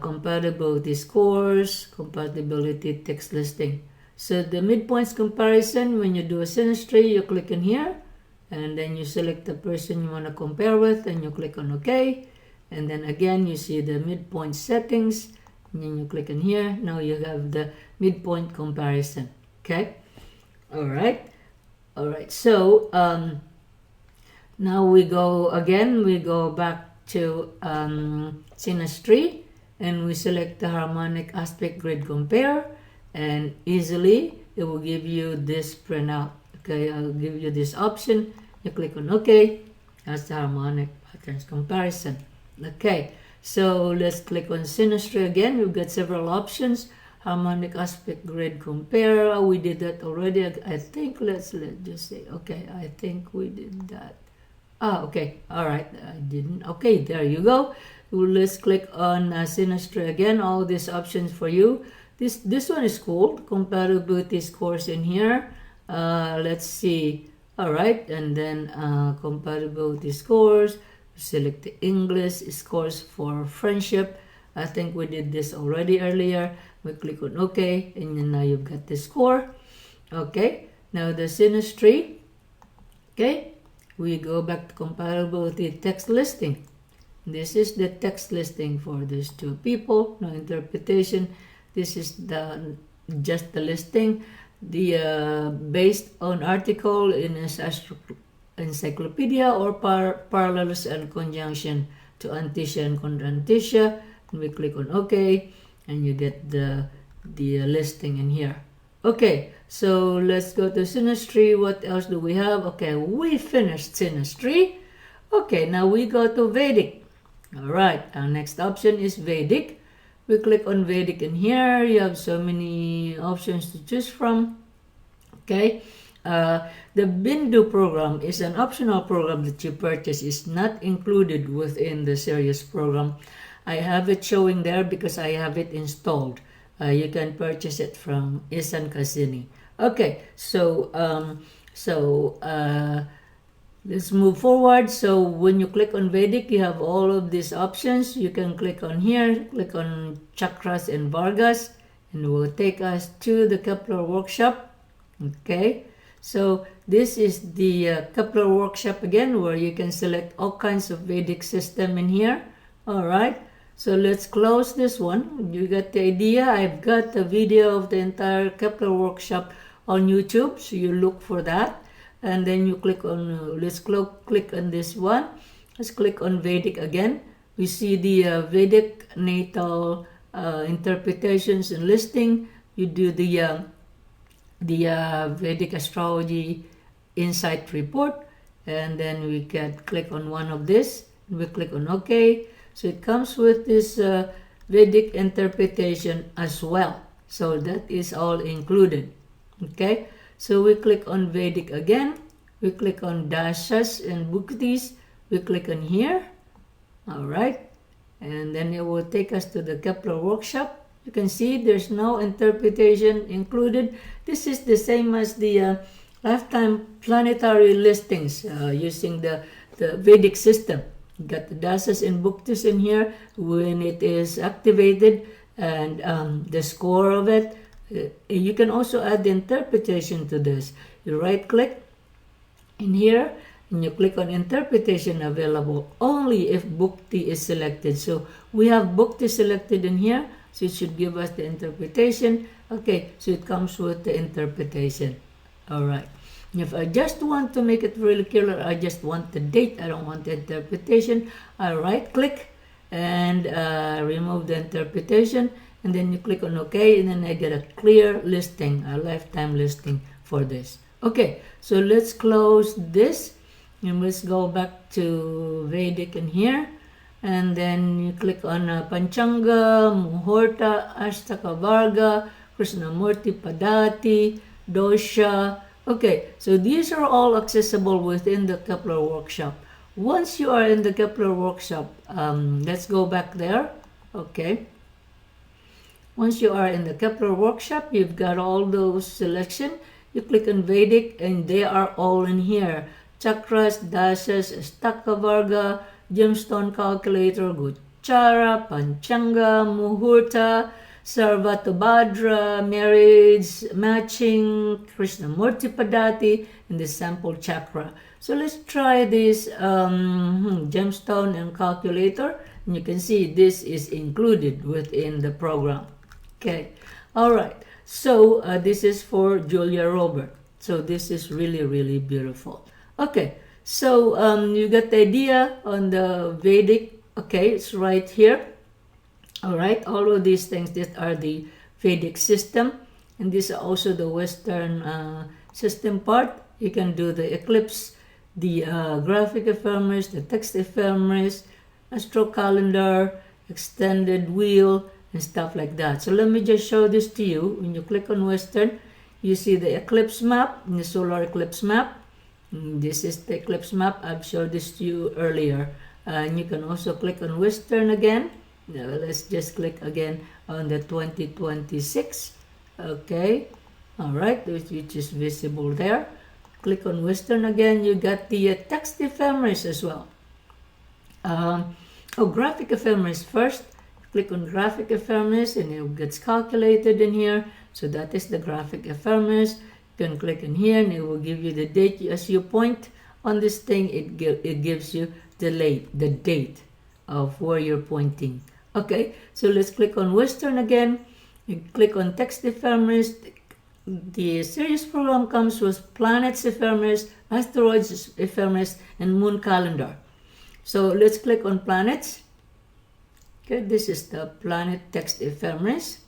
compatibility scores, compatibility text listing. So the midpoints comparison, when you do a Synastry, you click in here, and then you select the person you want to compare with, and you click on OK. And then again, you see the midpoint settings, and then you click in here. Now you have the midpoint comparison. Okay, all right. So now we go back to Synastry, and we select the harmonic aspect grid compare, and easily it will give you this printout. Okay, I'll give you this option. You click on OK. That's the harmonic patterns comparison. Okay, so let's click on Synastry again. We've got several options. Harmonic aspect grid compare. We did that already. I think let's just say, okay, I think we did that. Okay, all right, I didn't. Okay, there you go. Let's click on Synastry again. All these options for you. This one is cool. Compatibility scores in here. Let's see. All right, and then compatibility scores. Select the English scores for friendship. I think we did this already earlier. We click on OK, and then now you've got the score. Okay, now the Synastry. Okay, we go back to compatibility text listing. This is the text listing for these two people. No interpretation. This is just the listing. The based on article in encyclopedia or parallels and conjunction to anticia and contranticia. And we click on OK, and you get the listing in here. Okay, so let's go to Synastry. What else do we have? Okay, we finished Synastry. Okay, now we go to Vedic. All right, our next option is Vedic. We click on Vedic in here. You have so many options to choose from. Okay, the Bindu program is an optional program that you purchase. Is not included within the Sirius program. I have it showing there because I have it installed. You can purchase it from Isan Cassini. Okay, so let's move forward. So when you click on Vedic, you have all of these options. You can click on here, click on Chakras and Vargas, and it will take us to the Kepler workshop. Okay, so this is the Kepler workshop again, where you can select all kinds of Vedic system in here. All right, so let's close this one. You got the idea. I've got a video of the entire Kepler workshop on YouTube, so you look for that. And then you click on, let's click on this one. Let's click on Vedic again. We see the Vedic natal interpretations and listing. You do the Vedic Astrology Insight Report, and then we can click on one of this. We click on OK. So it comes with this Vedic interpretation as well. So that is all included. Okay. So we click on Vedic again. We click on Dashas and Bhuktis. We click on here. All right. And then it will take us to the Kepler workshop. You can see there's no interpretation included. This is the same as the lifetime planetary listings using the Vedic system. You got the Dashas and Bhuktis in here. When it is activated, and the score of it. You can also add the interpretation to this. You right click in here and you click on interpretation available only if Bhukti is selected. So we have Bhukti selected in here, so it should give us the interpretation. Okay, so it comes with the interpretation. Alright, if I just want to make it really clear, I just want the date, I don't want the interpretation, I right click and remove the interpretation, and then you click on OK, and then I get a clear listing, a lifetime listing for this. Okay, so let's close this and let's go back to Vedic in here, and then you click on Panchanga, Muhurta, Ashtaka Varga, Krishnamurti Padati, Dosha. Okay, so these are all accessible within the Kepler workshop. Once you are in the Kepler workshop, let's go back there. Okay, once you are in the Kepler workshop, you've got all those selection. You click on Vedic and they are all in here. Chakras, dashas, Astaka Varga, gemstone calculator, Gochara, Panchanga, Muhurta, Sarvatobhadra, marriage, matching, Krishnamurti Padati, and the sample chakra. So let's try this gemstone and calculator. And you can see this is included within the program. Okay, all right. So this is for Julia Robert. So this is really, really beautiful. Okay, so you got the idea on the Vedic. Okay, it's right here. All right, all of these things that are the Vedic system, and these are also the Western system part. You can do the eclipse, the graphic ephemeris, the text ephemeris, astro calendar, extended wheel, and stuff like that. So let me just show this to you. When you click on Western, you see the eclipse map, the solar eclipse map. This is the eclipse map. I've showed this to you earlier. And you can also click on Western again. Now let's just click again on the 2026. Okay, all right, which is visible there. Click on Western again. You got the text ephemeris as well. Graphic ephemeris first. Click on graphic ephemeris and it gets calculated in here. So that is the graphic ephemeris. You can click in here and it will give you the date. As you point on this thing, it gives you the date of where you're pointing. Okay, so let's click on Western again. You click on text ephemeris. The Sirius program comes with planets ephemeris, asteroids ephemeris, and moon calendar. So let's click on planets. Okay, this is the planet text ephemeris.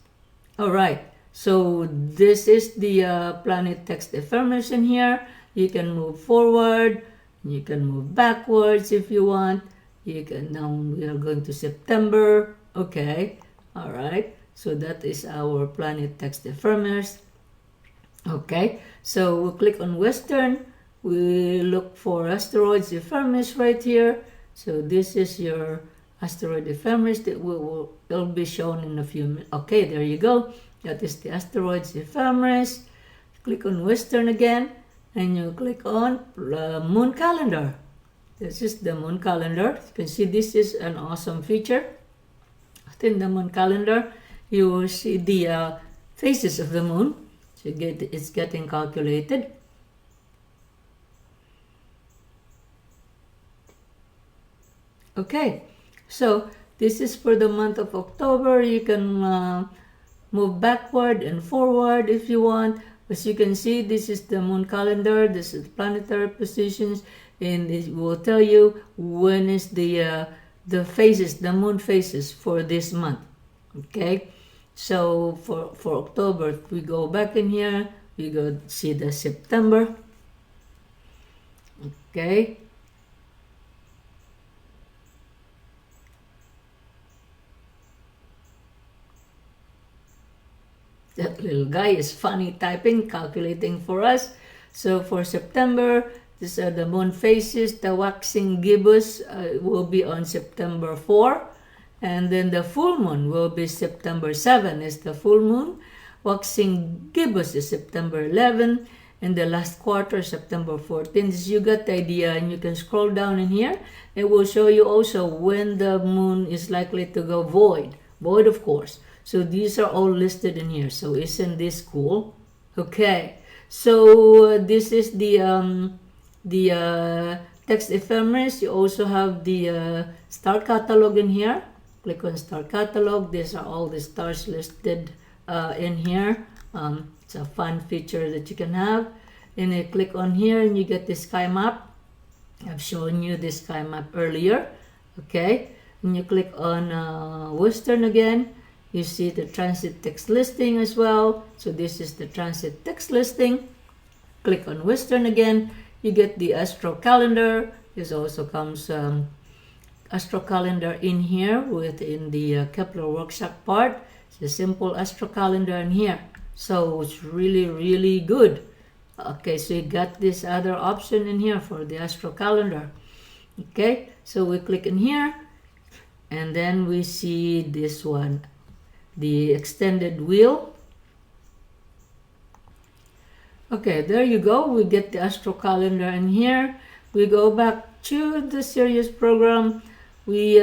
All right, so this is the planet text ephemeris in here. You can move forward, you can move backwards if you want. You can, now we are going to September. Okay, all right, so that is our planet text ephemeris. Okay, so we'll click on Western. We look for asteroids ephemeris right here. So this is your asteroid ephemeris that will be shown in a few minutes. Okay, there you go. That is the asteroids ephemeris. Click on Western again and you click on moon calendar. This is the moon calendar. You can see this is an awesome feature. Within the moon calendar, you will see the phases of the moon. So it's getting calculated. Okay, so this is for the month of October. You can move backward and forward if you want. As you can see, this is the moon calendar. This is planetary positions, and it will tell you when is the phases, the moon phases for this month. Okay, so for October, if we go back in here, we go see the September. Okay. That little guy is funny typing, calculating for us. So for September, these are the moon phases. The waxing gibbous will be on September 4. And then the full moon will be September 7 is the full moon. Waxing gibbous is September 11. And the last quarter, September 14. So you got the idea, and you can scroll down in here. It will show you also when the moon is likely to go void. Void, of course. So these are all listed in here. So isn't this cool? Okay, so this is the text ephemeris. You also have the star catalog in here. Click on star catalog. These are all the stars listed in here. It's a fun feature that you can have. And you click on here and you get the sky map. I've shown you the sky map earlier. Okay, and you click on Western again. You see the transit text listing as well. So this is the transit text listing. Click on Western again. You get the astro calendar. This also comes astro calendar in here within the Kepler workshop part. It's a simple astro calendar in here. So it's really, really good. Okay, so you got this other option in here for the astro calendar. Okay, so we click in here and then we see this one, the extended wheel. Okay, there you go. We get the astro calendar in here. We go back to the Sirius program. We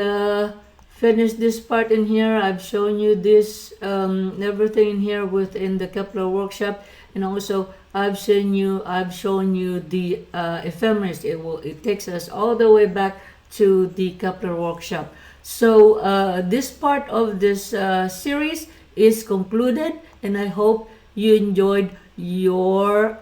finish this part in here. I've shown you this everything in here within the Kepler workshop, and also I've shown you the ephemeris. It takes us all the way back to the Kepler workshop. So this part of this series is concluded, and I hope you enjoyed your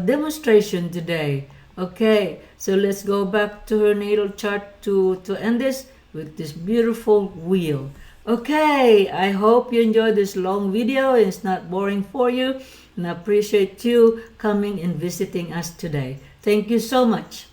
demonstration today. Okay, so let's go back to her natal chart to end this with this beautiful wheel. Okay, I hope you enjoyed this long video and it's not boring for you, and I appreciate you coming and visiting us today. Thank you so much.